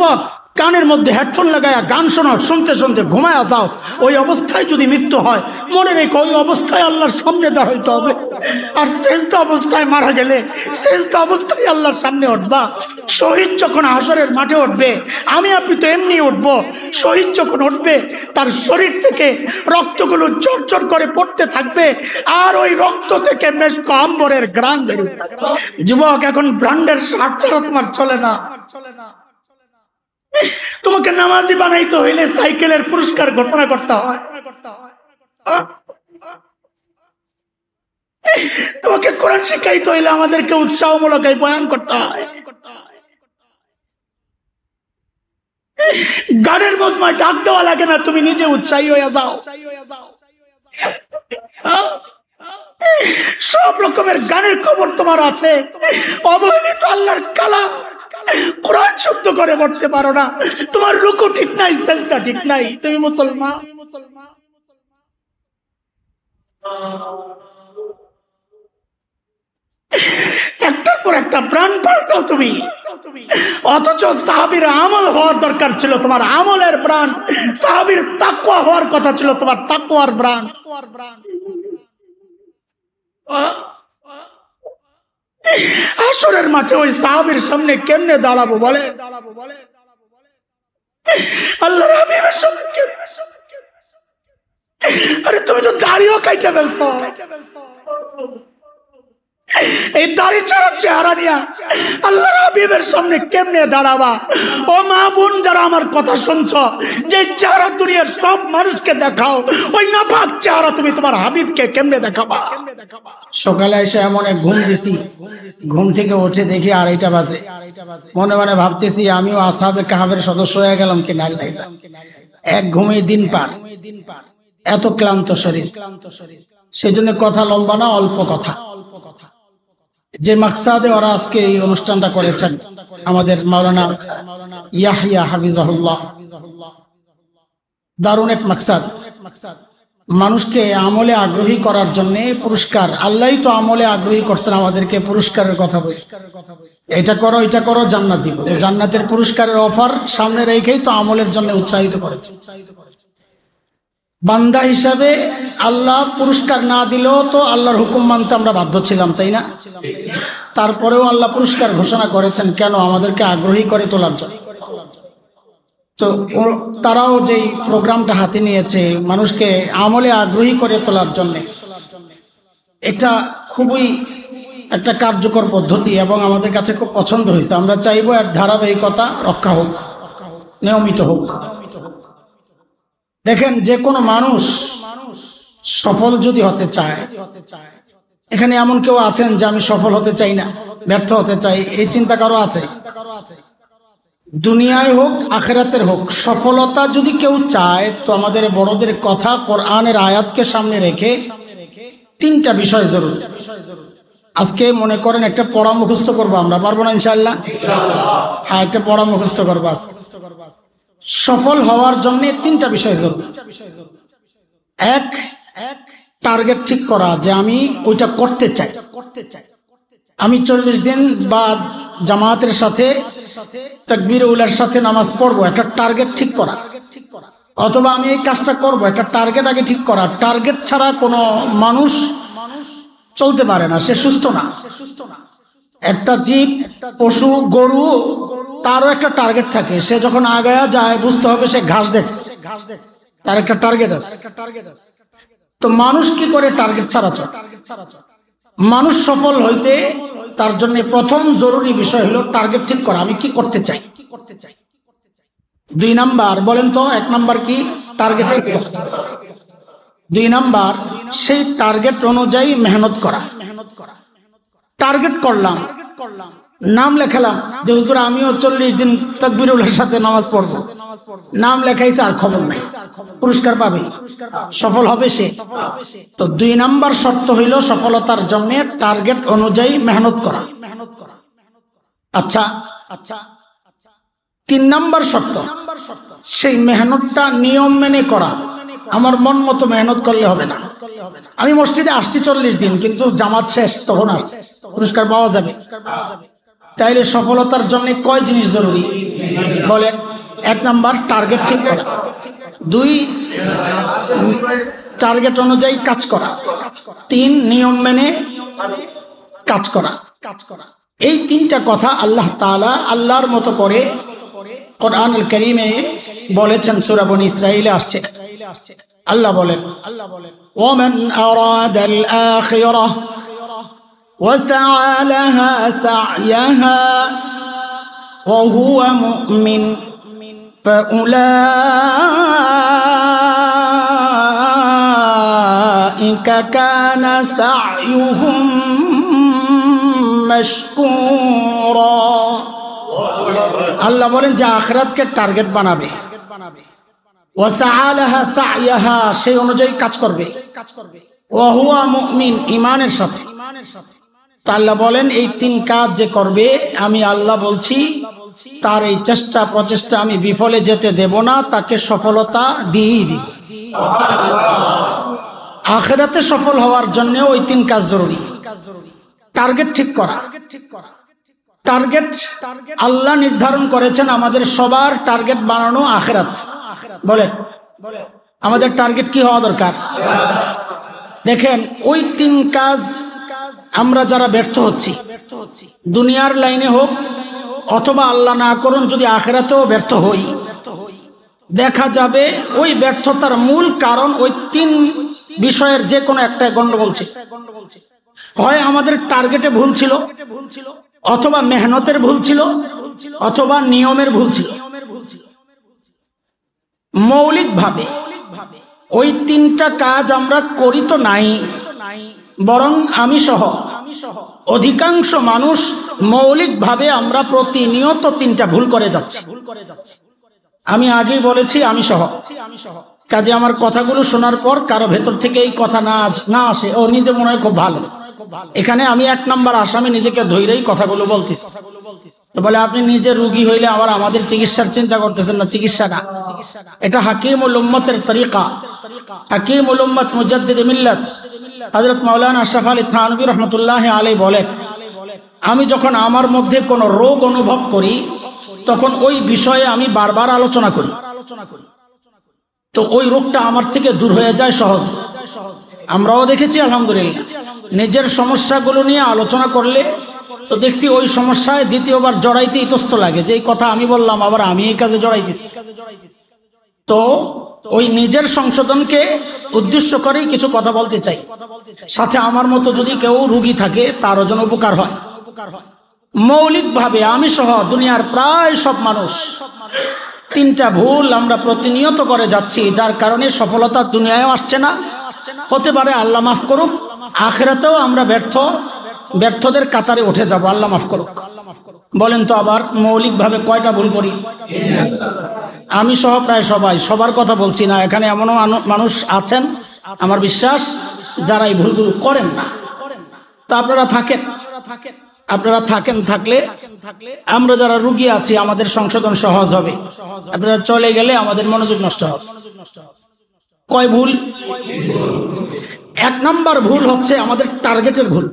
যুবক কানের মধ্যে হেডফোন লাগায়া গান শোনো, শুনতে শুনতে ঘুমায়া যাও, ওই অবস্থায় যদি মৃত্যু হয় মনে রেখো ওই অবস্থায় আল্লাহর সামনে দাঁড়াইতে হবে। আর সেজদা অবস্থায় মারা গেলে সেজদা অবস্থায় আল্লাহর সামনে উঠবা। শহীদ যখন হাসরের মাঠে উঠবে, আমি আপনি তো এমনি উঠবো, শহীদ যখন উঠবে তার শরীর থেকে রক্তগুলো চরচর করে পড়তে থাকবে, আর ওই রক্ত থেকে বেশ আম্বরের ঘ্রাণ বেরোবে। যুবক, এখন ব্র্যান্ডের শার্ট ছাড়া তোমার চলে না। তোমাকে নামাজি বানাইতে হইলে সাইকেলের পুরস্কার ঘোষণা করতে হয়, তোমাকে কোরআন শিখাইতে হইলে আমাদেরকে উৎসাহমূলক বয়ান করতে হয়। গানের মজমায় ডাক দেওয়া লাগে না, তুমি নিজে উৎসাহী হয়ে যাও। সব রকমের গানের খবর তোমার আছে, অবহেলিত আল্লাহর কালাম কোরআন শব্দ করে পড়তে পারো না, তোমার রুকু ঠিক নাই, সেজদা ঠিক নাই, তুমি মুসলমান। একটার পর একটা প্রাণ পাল্টাও তুমি, অথচ সাহাবীর আমল হওয়ার দরকার ছিল, তোমার আমলের প্রাণ। সাহাবীর তাকওয়া হওয়ার কথা ছিল, তোমার তাকওয়ার প্রাণ। হাসরের মাঠে ওই সাহাবীর সামনে কেমনে দাঁড়াবো বলে? আল্লাহর হাবিবের সামনে আরে তুমি তো দাড়িও কাইটা ফেলছো, এই দাড়ি ছাড়া চেহারা নিয়া আল্লাহর হাবিবের সামনে কেমনে দাঁড়াবা? ও মা বোন যারা আমার কথা শুনছ, যে চেহারা দুনিয়ার সব মানুষকে দেখাও, ওই নাপাক চেহারা তুমি তোমার হাবিবকে কেমনে দেখাবা? সকালে এসে এমন এক ঘুম দিছি, ঘুম থেকে উঠে দেখি 2:30 বাজে। মনে মনে ভাবতেছি আমিও আসহাবে কাহাবের সদস্য হয়ে গেলাম কি না। এক ঘুমে দিন পার, এত ক্লান্ত শরীর। সেজন্য কথা লম্বা না, অল্প কথা। যে মাকসাদে ওরা আজকে এই অনুষ্ঠানটা করেছেন, আমাদের মাওলানা ইয়াহিয়া হাফিজাহুল্লাহ, দারুণ এক মাকসাদ। মানুষকে আমলে আগ্রহী করার জন্য পুরস্কার, আল্লাহই তো আমলে আগ্রহী করছেন আমাদেরকে, পুরস্কারের কথা বলি, এটা করো এটা করো জান্নাত দিব। জান্নাতের পুরস্কারের অফার সামনে রেখেই তো আমলের জন্য উৎসাহিত করেছে। বান্দা হিসাবে আল্লাহ পুরস্কার না দিলেও তো আল্লাহর হুকুম মানতে আমরা বাধ্য ছিলাম, তাই না? তারপরেও আল্লাহ পুরস্কার ঘোষণা করেছেন, কেন? আমাদেরকে আগ্রহী করে তোলার জন্য। তো তারাও যেই প্রোগ্রামটা হাতে নিয়েছে মানুষকে আমলে আগ্রহী করে তোলার জন্য, এটা খুবই একটা কার্যকর পদ্ধতি এবং আমাদের কাছে খুব পছন্দ হয়েছে। আমরা চাইবো এর ধারাবাহিকতা রক্ষা হোক, নিয়মিত হোক। দেখেন, যে কোনো মানুষ সফল যদি হতে চায়, এখানে এমন কেউ আছেন যে আমি সফল হতে চাই না, ব্যর্থ হতে চাই, এই চিন্তা কারো আছে? দুনিয়ায় হোক আখিরাতের হোক, সফলতা যদি কেউ চায় তো আমাদের বড়দের কথা, কোরআনের আয়াতকে সামনে রেখে 3টা বিষয় জরুরি। আজকে মনে করেন একটা পড়া মুখস্থ করবো, আমরা পারবো না ইনশাআল্লাহ? হ্যাঁ, একটা পড়া মুখস্থ করবো আজকে। সফল হওয়ার জন্য 3টা বিষয় জরুরি। এক, টার্গেট ঠিক করা, যে আমি ওইটা করতে চাই। আমি 40 দিন বা জামাতের সাথে তাকবীর উলার সাথে নামাজ পড়বো, একটা টার্গেট ঠিক করা। অথবা আমি এই কাজটা করবো, একটা টার্গেট আগে ঠিক করা। টার্গেট ছাড়া কোনো মানুষ চলতে পারে না, সে সুস্থ না। একটা জীব, পশু, গরু, তারও একটা টার্গেট থাকে। সে যখন আগায়া যায় বুঝতে হবে সে ঘাস দেখছে, তার একটা টার্গেট আছে। তো মানুষ কি করে টার্গেট ছাড়া চলে? মানুষ সফল হইতে তার জন্য প্রথম জরুরি বিষয় হলো টার্গেট ঠিক করা, আমি কি করতে চাই। 2 নাম্বার বলেন তো, 1 নাম্বার কি? টার্গেট ঠিক করা। 2 নাম্বার সেই টার্গেট অনুযায়ী মেহনত করা। টার্গেট করলাম, নাম লেখালাম যে হুজুর আমিও 40 দিন তাকবীরুলের সাথে নামাজ পড়বো, নাম লেখাইছে, আর খবর নাই, পুরস্কার পাবে, সফল হবে সে। তো 2 নাম্বার শর্ত হইল সফলতার জন্য টার্গেট অনুযায়ী মেহনত করা। আচ্ছা, 3 নাম্বার শর্ত, সেই মেহনতটা নিয়ম মেনে করা। আমার মন মতো মেহনত করলে হবে না। আমি মসজিদে আসছি 40 দিন, কিন্তু জামাত শেষ, তখন আর পুরস্কার পাওয়া যাবে। তাইলে সফলতার জন্য কয় জিনিস জরুরি? বলেন, 1 নাম্বার টার্গেট ঠিক করা, 2 টার্গেট অনুযায়ী কাজ করা, 3 নিয়ম মেনে কাজ করা। এই 3টা কথা আল্লাহ তাআলা আল্লাহর মতো করে কোরআনুল কারীমে বলেছেন। সূরা বনী ইসরাঈলে আসছে। আল্লাহ বলেন, ওয়ামান আরাদাল আখিরাহ ওয়া সাআ লাহা সা'য়াহা ওয়া হুয়া মুমিন ফাউলাইকা কানা সা'য়ুহুম মাশকুরা। আল্লাহ বলেন যে আখিরাতকে টার্গেট বানাবে, ওয়া সাআ লাহা সা'য়াহা সেই অনুযায়ী কাজ করবে, ওয়া হুয়া মুমিন ঈমানের সাথে। তো আল্লাহ বলেন এই 3 কাজ যে করবে, আমি আল্লাহ বলছি তার এই চেষ্টা প্রচেষ্টা আমি বিফলে যেতে দেব না, তাকে সফলতা দিয়েই দিব। আখিরাতে সফল হওয়ার জন্য ওই 3 কাজ জরুরি। টার্গেট ঠিক করা। টার্গেট আল্লাহ নির্ধারণ করেছেন, আমাদের সবার টার্গেট বানানো আখিরাত। বলেন আমাদের টার্গেট কি হওয়া দরকার? দেখেন ওই 3 কাজ আমরা যারা ব্যর্থ হচ্ছি, দুনিয়ার লাইনে হোক অথবা আল্লাহ না করুন যদি আখিরাতেও ব্যর্থ হই, দেখা যাবে ওই ব্যর্থতার মূল কারণ ওই 3 বিষয়ের যে কোনো একটা গন্ডগোল ছিল। হয় আমাদের টার্গেটে ভুল ছিল, অথবা মেহনতের ভুল ছিল, অথবা নিয়মের ভুল ছিল। মৌলিকভাবে ওই 3টা কাজ আমরা করি তো নাই, বরং আমি সহ অধিকাংশ মানুষ মৌলিকভাবে আমরা প্রতিনিয়ত 3টা ভুল করে যাচ্ছি। আমি আগেই বলেছি আমি সহ। কাজে আমার কথাগুলো শোনার পর কারো ভেতর থেকে এই কথা না আসে, ও নিজে মনে হয় খুব ভালো, এখানে আমি 1 নাম্বার আসামি নিজেকে ধৈরেই কথাগুলো বলতেছি। তো বলে আপনি নিজে রোগী হইলে আবার আমাদের চিকিৎসার চিন্তা করতেছেন না। চিকিৎসা না, এটা হাকিমুল উম্মতের তরিকা। হাকিমুল উম্মত মুজাদ্দিদ মিল্লাত হযরত মাওলানা আশরাফ আলী থানভী রাহমাতুল্লাহি আলাইহি বলেন, আমি যখন আমার মধ্যে কোনো রোগ অনুভব করি তখন ওই বিষয়ে আমি বারবার আলোচনা করি, তো ওই রোগটা আমার থেকে দূর হয়ে যায় সহজ। আমরাও দেখেছি আলহামদুলিল্লাহ, নিজের সমস্যাগুলো নিয়ে আলোচনা করলে তো দেখছি ওই সমস্যায় দ্বিতীয়বার জড়াইতে ইতস্ত লাগে, যে এই কথা আমি বললাম আবার আমি এই কাজে জড়াইতেছি। তো ওই নিজের সংশোধনকে উদ্দেশ্য করেই কিছু কথা বলতে চাই, সাথে আমার মতো যদি কেউ রোগী থাকে তারও যেন উপকার হয়। মৌলিকভাবে আমি সহ দুনিয়ার প্রায় সব মানুষ 3টা ভুল আমরা প্রতিনিয়ত করে যাচ্ছি, যার কারণে সফলতা দুনিয়ায়ও আসছে না, হতে পারে আল্লাহ মাফ করুক আখিরাতেও আমরা ব্যর্থদের কাতারে উঠে যাব, আল্লাহ মাফ করুক। বলেন তো আবার মৌলিকভাবে কয়টা ভুল করি? আমি সহ প্রায় সবার কথা বলছি না, এখানে এমনও মানুষ আছেন আমার বিশ্বাস যারা এই ভুলগুলো করেন না। তা আপনারা থাকলে আমরা যারা রুগী আছি আমাদের সংশোধন সহজ হবে, আপনারা চলে গেলে আমাদের মনোযোগ নষ্ট হবে। কয় ভুল? 1 নাম্বার ভুল হচ্ছে আমাদের টার্গেটের ভুল।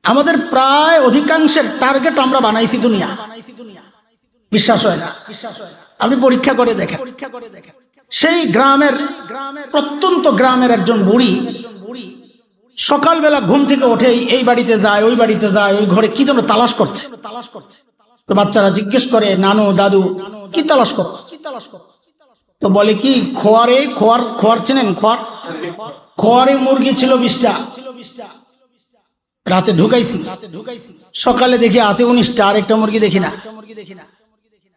আমাদের প্রায় অধিকাংশের টার্গেট আমরা বানাইছি দুনিয়া, বিশ্বাস হয় না? আপনি পরীক্ষা করে দেখেন, সেই প্রত্যন্ত গ্রামের একজন বুড়ি সকালবেলা ঘুম থেকে উঠে এই বাড়িতে যায় ওই বাড়িতে যায়, ওই ঘরে কি যেন তালাশ করছে। তো বাচ্চারা জিজ্ঞেস করে, নানু দাদু কি তালাশ কর? তো বলে কি, খোয়ার চেনেন? খোয়ারে মুরগি ছিল 20টা, রাতে ঢুকাইছি, সকালে দেখি আছে 19টা, আর একটা মুরগি দেখি না।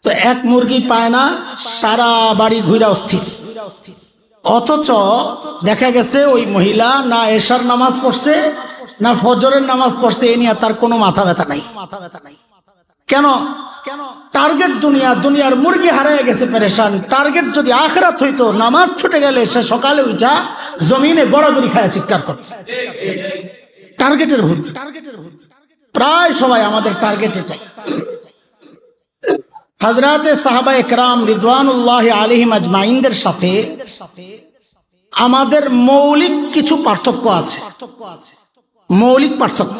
তো 1 মুরগি পায় না, সারা বাড়ি ঘুরা অস্থির। অথচ দেখা গেছে ওই মহিলা না এশার নামাজ পড়ছে না ফজরের নামাজ পড়ছে, এ নিয়ে তার কোনো মাথা ব্যথা নাই। কেন? টার্গেট দুনিয়ার মুরগি হারিয়ে গেছে, পেরেশান। টার্গেট যদি আখিরাত হইতো, নামাজ ছুটে গেলে সে সকালে উঠা জমিনে গড়াগড়ি খায় চিৎকার করছে। টার্গেটের ভুল। প্রায় সবাই আমাদের টার্গেট এটাই। হযরতে সাহাবায়ে কেরাম রিদওয়ানুল্লাহি আলাইহিম আজমাইনদের সাথে আমাদের মৌলিক কিছু পার্থক্য আছে। মৌলিক পার্থক্য।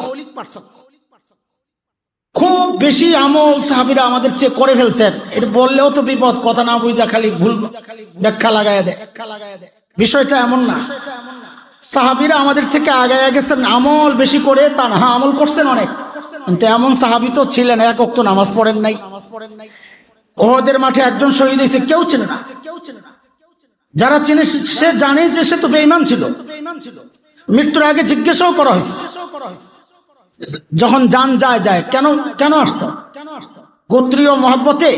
খুব বেশি আমল সাহাবীরা আমাদের চেয়ে করে ফেলছেন, এটা বললেও তো বিপদ, কথা না বুঝা খালি ভুল ব্যাখ্যা লাগায় দেয়। বিষয়টা এমন না, সাহাবীরা আমাদের থেকে আগায় গেছেন আমল বেশি করে তা না, হ্যাঁ আমল করছেন অনেক, কিন্তু এমন সাহাবী তো ছিলেন এক ওয়াক্ত নামাজ পড়েন নাই। ওহদের মাঠে একজন শহীদ হয়েছে, কেউ চেনে না। যারা চিনে সে জানে যে সে তো বেঈমান ছিল। মৃত্যুর আগে জিজ্ঞাসাও করা হয়েছে, যখন জান যায় কেন কেন আসতো? গোত্রীয় মহব্বতে,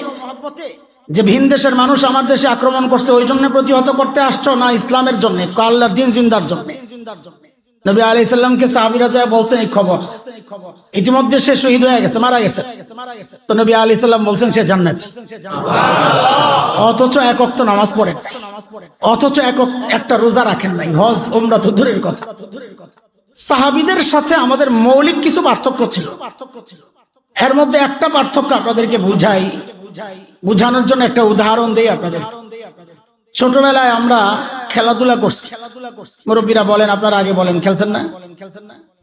যে ভিন দেশের মানুষ আমার দেশে আক্রমণ করছে ওই জন্য প্রতিহত করতে আসছো, না ইসলামের জন্য, আল্লাহর দিন জিন্দার জন্য? নবী আলাইহিস সালামকে সাহাবীরা যায় বলছেন এই খবর, ইতিমধ্যে সে শহীদ হয়ে গেছে, মারা গেছে। তো নবী আলাইহিস সালাম বলছেন সে জান্নাতি। অথচ এক ওয়াক্ত নামাজ পড়েন নাই, অথচ একটা রোজা রাখেন নাই, হজ উমরা তো দূরের কথা। সাহাবীদের সাথে আমাদের মৌলিক কিছু পার্থক্য ছিল। এর মধ্যে একটা পার্থক্য আপনাদেরকে বুঝানোর জন্য একটা উদাহরণ দেই আপনাদের। ছোটবেলায় আমরা খেলাধুলা করছি, মুরব্বীরা বলেন, আপনারা আগে বলেন খেলছেন না?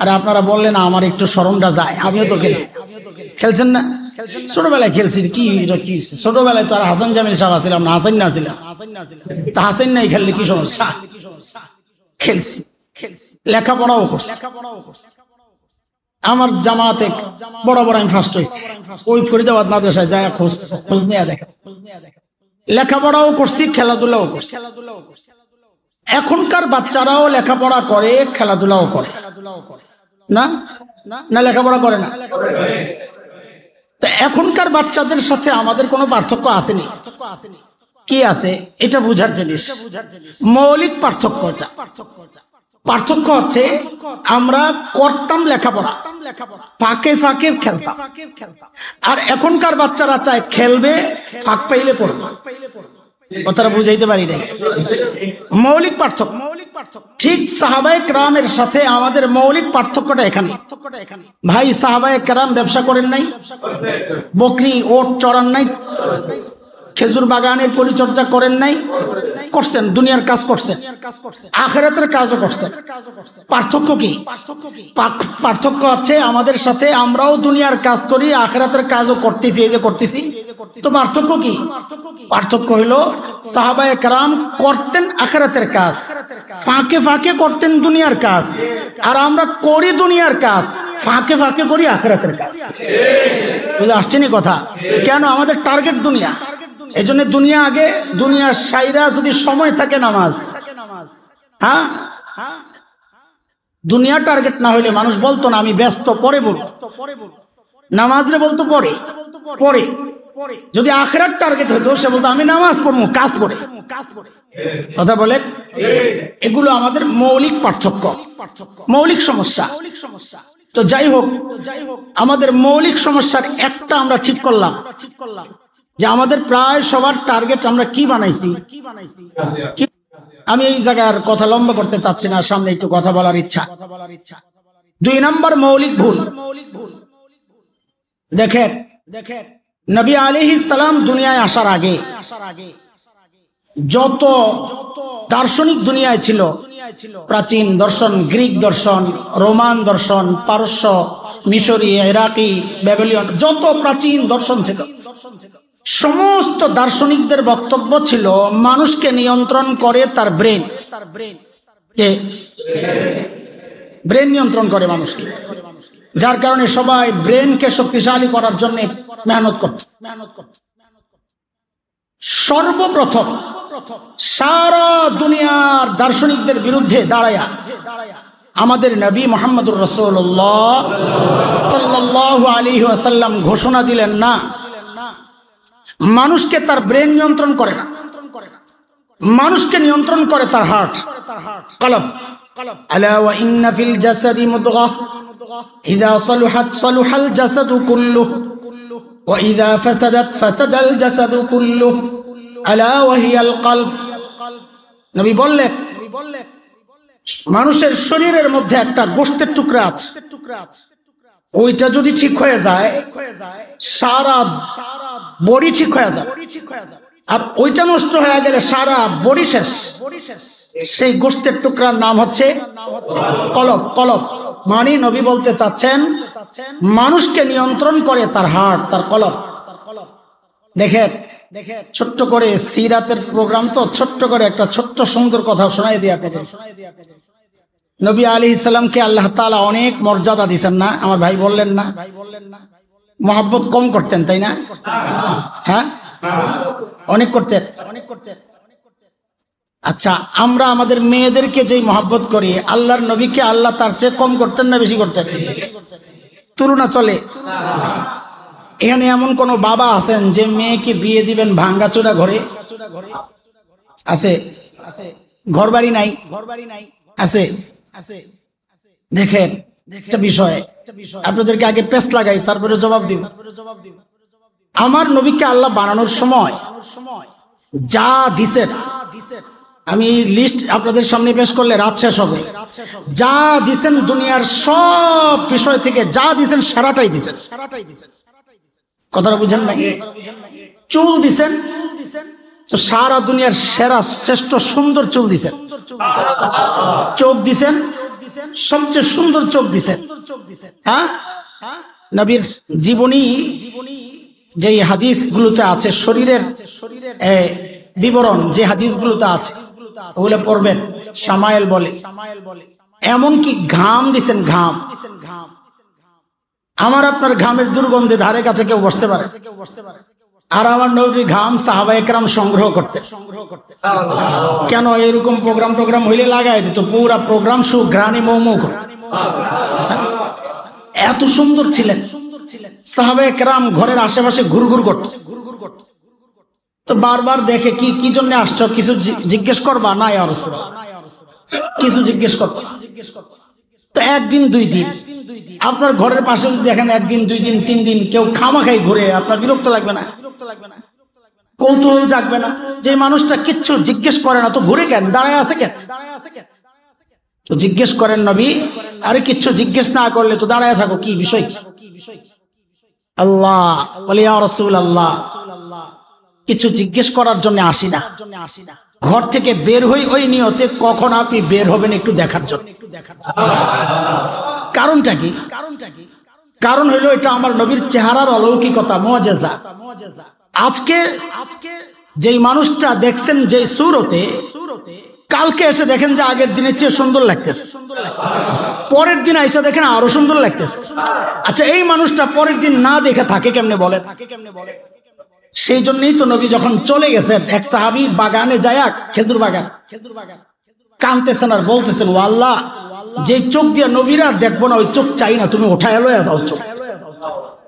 আরে আপনারা বললেন আমার একটু শরমটা যায়, আমিও তো খেলছি। খেলছেন না? ছোটবেলায় খেলছি। কি ছোটবেলায় তো আর হাসান জামিল সাহেব ছিলাম না, হাসান না ছিলাম। তা হাসান নাই খেললে কি সমস্যা? খেলছি, লেখাপড়াও করছি। আমার জামাতে বড় আমি ফার্স্ট হয়েছি, ওই ফরিদাবাদ মাদ্রাসায় যায় খোঁজ নিয়ে দেখে। লেখাপড়াও করছি, খেলাধুলাও করছি। এখনকার বাচ্চারাও লেখাপড়া করে, খেলাধুলাও করে না? না লেখাপড়া করে না? তা এখনকার বাচ্চাদের সাথে আমাদের কোনো পার্থক্য আসেনি? কি আছে এটা বুঝার জিনিস, মৌলিক পার্থক্যটা। পার্থক্য হচ্ছে আমরা করতাম লেখাপড়া, ফাঁকে ফাঁকে খেলতাম। আর এখনকার বাচ্চারা চায় খেলবে, ফাঁক পাইলে পড়বে। কথাটা বুঝাইতে পারি নাই? মৌলিক পার্থক্য। ঠিক সাহাবায়ে কেরামের সাথে আমাদের মৌলিক পার্থক্যটা এখানে। ভাই সাহাবায়ে কেরাম ব্যবসা করেন নাই, বকরি ওট চড়ান নাই, খেজুর বাগানের পরিচর্যা করেন নাই? করছেন, দুনিয়ার কাজ করছেন, আখিরাতের কাজও করছেন। পার্থক্য কি? পার্থক্য আছে আমাদের সাথে আমরাও দুনিয়ার কাজ করি, আখিরাতের কাজও করতেছি, এই যে করতেছি। তো পার্থক্য কি? পার্থক্য হলো সাহাবায়ে কেরাম করতেন আখিরাতের কাজ, ফাঁকে ফাঁকে করতেন দুনিয়ার কাজ, আর আমরা করি দুনিয়ার কাজ, ফাঁকে ফাঁকে করি আখিরাতের কাজ। বুঝে আসছেনি কথা? কেন? আমাদের টার্গেট দুনিয়া, এই জন্য দুনিয়া আগে। দুনিয়ার সাইরা যদি সময় থাকে নামাজ, হ্যাঁ দুনিয়া টার্গেট না হইলে মানুষ বলতো না আমি ব্যস্ত, পরে বলবো। নামাজ রে বলতো পরে পরে। যদি আখিরাত টার্গেট হতো সে বলতো আমি নামাজ পড়বো কাজ পড়ে। কথা বলেন? এগুলো আমাদের মৌলিক পার্থক্য, মৌলিক সমস্যা। তো যাই হোক, আমাদের মৌলিক সমস্যার একটা আমরা ঠিক করলাম যে আমাদের প্রায় সবার টার্গেট আমরা কি বানাইছি। আমি এই জায়গায় আর কথা লম্বা করতে চাচ্ছি না, সামনে একটু কথা বলার ইচ্ছা। 2 নম্বর মৌলিক ভুল। দেখেন নবী আলাইহিস সালাম দুনিয়ায় আসার আগে যত দার্শনিক দুনিয়ায় ছিল, প্রাচীন দর্শন, গ্রিক দর্শন, রোমান দর্শন, পারস্য, মিশরি, ইরাকি, ব্যাবিলন, যত প্রাচীন দর্শন ছিল, সমস্ত দার্শনিকদের বক্তব্য ছিল মানুষকে নিয়ন্ত্রণ করে তার ব্রেন। ব্রেন নিয়ন্ত্রণ করে মানুষকে, যার কারণে সবাই ব্রেনকে শক্তিশালী করার জন্য মেহনত করত। সর্বপ্রথম সারা দুনিয়ার দার্শনিকদের বিরুদ্ধে দাঁড়ায়া আমাদের নবী মুহাম্মদুর রাসূলুল্লাহ সাল্লাল্লাহু আলাইহি ওয়াসাল্লাম ঘোষণা দিলেন, না, মানুষকে তার ব্রেন নিয়ন্ত্রণ করে না, মানুষকে নিয়ন্ত্রণ করে তার হার্ট, কলব। আলা ওয়া ইন্না ফিল জাসাদি মুদগাহ ইযা সালুহাত সালুহাল জাসাদু কুল্লুহু ওয়া ইযা ফাসাদাত ফাসাদাল জাসাদু কুল্লুহু আলা ওয়া হিয়াল কলব। নবী বললেন, মানুষের শরীরের মধ্যে একটা গোশতের টুকরা আছে, ওইটা যদি ঠিক হয়ে যায় সারা বডি ঠিক হয়ে যাবে, আর ওইটা নষ্ট হয়ে গেলে সারা বডি শেষ। সেই গোশতের টুকরার নাম হচ্ছে কলব। কলব মানে নবী বলতে চাচ্ছেন মানুষকে নিয়ন্ত্রণ করে তার হার্ট, তার কলব। দেখেন ছোট্ট করে সিরাতের প্রোগ্রাম তো, ছোট্ট করে একটা ছোট্ট সুন্দর কথা শোনাই দিয়ে আপনাদের। নবী আলাইহিস সালামকে আল্লাহ তাআলা অনেক মর্যাদা দিয়েছেন না? আমার ভাই বললেন না? মহব্বত কম করতেন তাই না? হ্যাঁ, অনেক করতেন। আচ্ছা, আমরা আমাদের মেয়েদেরকে যেই মহব্বত করি, আল্লাহর নবীকে আল্লাহ তার চেয়ে কম করতেন না বেশি করতেন? তুলনা চলে? এখানে এমন কোন বাবা আছেন যে মেয়েকে বিয়ে দিবেন ভাঙ্গাচোরা ঘরে? আছে? ঘর বাড়ি নাই? আছে? দেখেন একটা বিষয় আপনাদেরকে আগে পেস লাগাই, তারপরে জবাব দিব। আমার নবীকে আল্লাহ বানানোর সময় যা দিছেন, আমি লিস্ট আপনাদের সামনে পেশ করলে রাত শেষ হবে। যা দিছেন দুনিয়ার সব বিষয় থেকে যা দিছেন সারাটাই দিছেন। কথাটা বুঝেন নাকি? চুল দিছেন তো সারা দুনিয়ার সেরা শ্রেষ্ঠ সুন্দর চুল দিছেন। চোখ দিছেন, সবচেয়ে সুন্দর চোখ দিছেন। হ্যাঁ, নবীর জীবনী যে হাদিসগুলোতে আছে, শরীরের বিবরণ যে হাদিসগুলোতে আছে ওগুলো পড়বেন। শামায়েল বলে, এমনকি ঘাম দিছেন, ঘাম। আমার আপনার ঘামের দুর্গন্ধে ধারে কাছে কেউ বসতে পারে? আর আমার নবীর ঘাম সাহাবায়ে কেরাম সংগ্রহ করতে। কেন? এরকম প্রোগ্রাম হইলে লাগাই দিত, পুরা প্রোগ্রাম সুঘ্রাণী মৌমৌ করতে। এত সুন্দর ছিলেন সাহাবায়ে কেরাম, ঘরের আশেপাশে ঘুরঘুর করত। তো বারবার দেখে কি জন্য আসছো, কিছু জিজ্ঞেস করবা? না ইয়া রাসূলুল্লাহ, কিছু জিজ্ঞেস করবা। তো একদিন দুই দিন আপনার ঘরের পাশে যদি দেখেন, একদিন দুই দিন তিন দিন কেউ খামাখাই ঘুরে, আপনার বিরক্ত লাগবে না? কৌতূহল জাগবে না? যে মানুষটা কিচ্ছু জিজ্ঞেস করে না তো ঘুরে কেন, দাঁড়ায় আছে কেন? তো জিজ্ঞেস করেন নবী, আরে কিচ্ছু জিজ্ঞেস না করলে তো দাঁড়ায় থাকো, কি বিষয়? কি আল্লাহ বলে, ইয়া রাসূলুল্লাহ, কিছু জিজ্ঞেস করার জন্য আসি না, ঘর থেকে বের হই ওই নিয়তে কখন আপনি বের হবেন একটু দেখার জন্য। কারণটা কি? কারণ হইলো এটা আমার নবীর চেহারার অলৌকিকতা, মুআজিজা। আজকে যেই মানুষটা দেখছেন যে সুরতে, কালকে এসে দেখেন যে আগের দিনের চেয়ে সুন্দর লাগতেছে, পরের দিন এসে দেখেন আরো সুন্দর লাগতেছে। আচ্ছা, এই মানুষটা পরের দিন না দেখে থাকে কেমনে বলে? সেই জন্যই তো নবী যখন চলে গেছেন, এক সাহাবী বাগানে যায়, খেজুর বাগান, কানতেছেন আর বলতেছেন, ও আল্লাহ, যে চোখ দিয়ে নবীরা দেখবো না ওই চোখ চাই না, তুমি উঠায় লয়ে যাও চোখ।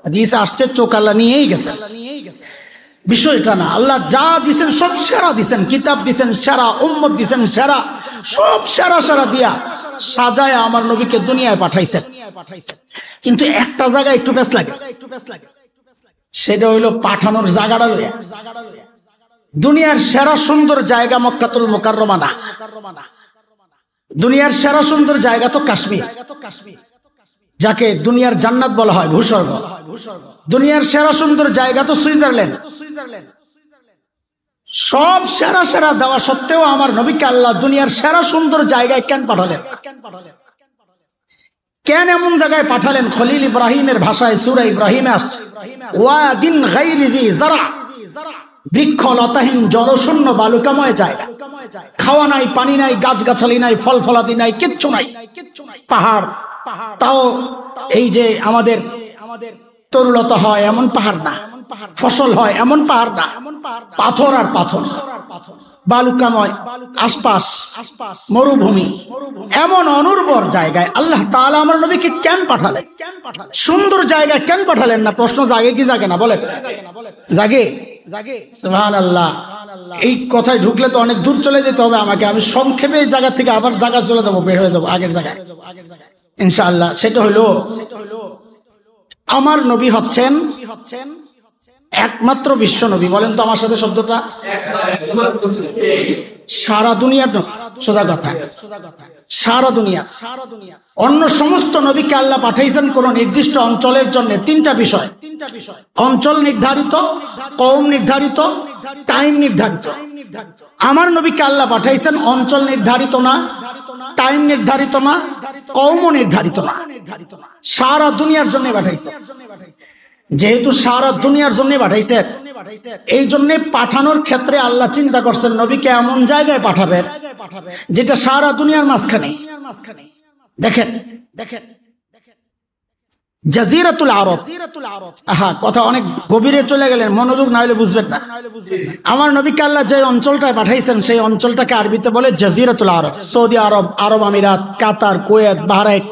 হাদিসে আসছে চোখ আল্লাহ নিয়েই গেছেন। বিষয়টা না, আল্লাহ যা দিছেন সব সেরা দিছেন, কিতাব দিছেন সেরা, উম্মত দিছেন সেরা, সব সেরা দিয়া সাজায় আমার নবীকে দুনিয়ায় পাঠাইছেন। কিন্তু একটা জায়গায় একটু বেশ লাগে, সেটা হইলো পাঠানোর জায়গাটা লইয়া। দুনিয়ার সেরা সুন্দর জায়গা মক্কাতুল মুকাররমা না, দুনিয়ার সেরা সুন্দর জায়গা তো কাশ্মীর, যাকে দুনিয়ার জান্নাত বলা হয়, ভূস্বর্গ। দুনিয়ার সেরা সুন্দর জায়গা তো সুইজারল্যান্ড। সব সেরা দেওয়া সত্ত্বেও আমার নবীকে আল্লাহ দুনিয়ার সেরা সুন্দর জায়গায় কেন পাঠালেন? কেন এমন জায়গায় পাঠালেন? খলিল ইব্রাহিমের ভাষায় সূরা ইব্রাহিমে আসছে, ওয়াদিন গায়রি যি যারা, বৃক্ষ লতাহীন জলশূন্য বালুকাময় জায়গা, খাওয়া নাই, পানি নাই, গাছগাছালি নাই, ফল ফলাদি নাই, কিচ্ছু নাই। পাহাড়, তাও এই যে আমাদের তরুলতা হয় এমন পাহাড় না, ফসল হয় এমন পাহাড় না, পাথর আর পাথর, বালুকাময়, আশপাশ মরুভূমি, এমন অনুর্বর জায়গায় আল্লাহ তাআলা আমার নবীকে কেন পাঠালেন? সুন্দর জায়গায় কেন পাঠালেন না? প্রশ্ন জাগে কি জাগে না? বলে জাগে। সুবহানাল্লাহ। এই কথায় ঢুকলে তো অনেক দূর চলে যেতে হবে আমাকে। আমি সংক্ষেপে এই জায়গা থেকে আবার জায়গা চলে যাবো, বের হয়ে যাবো আগের জায়গায় ইনশাআল্লাহ। সেটা হলো আমার নবী হচ্ছেন একমাত্র বিশ্ব নবী। বলেন তো আমার সাথে শব্দটা, সারা দুনিয়ার নবী। সোজা কথা, সারা দুনিয়া। অন্য সমস্ত নবীকে আল্লাহ পাঠাইছেন কোন নির্দিষ্ট অঞ্চলের জন্য। তিনটা বিষয়, অঞ্চল নির্ধারিত, কওম নির্ধারিত, টাইম নির্ধারিত। আমার নবীকে আল্লাহ পাঠাইছেন অঞ্চল নির্ধারিত না, টাইম নির্ধারিত না, কওম নির্ধারিত না, সারা দুনিয়ার জন্য পাঠাইছেন। যেহেতু সারা দুনিয়ার জন্য পাঠাইছেন, এই জন্য পাঠানোর ক্ষেত্রে আল্লাহ চিন্তা করছেন নবীকে এমন জায়গায় পাঠাবেন যেটা সারা দুনিয়ার মাঝখানে। দেখেন জাজিরাতুল আরব। কথা অনেক গভীরে চলে গেলেন, মনোযোগ না হলে বুঝবেন না। আমার নবীকে আল্লাহ যে অঞ্চলটায় পাঠাইছেন সেই অঞ্চলটাকে আরবিতে বলে জাজিরাতুল আরব। সৌদি আরব, আরব আমিরাত, কাতার, কুয়েত, বাহরাইন,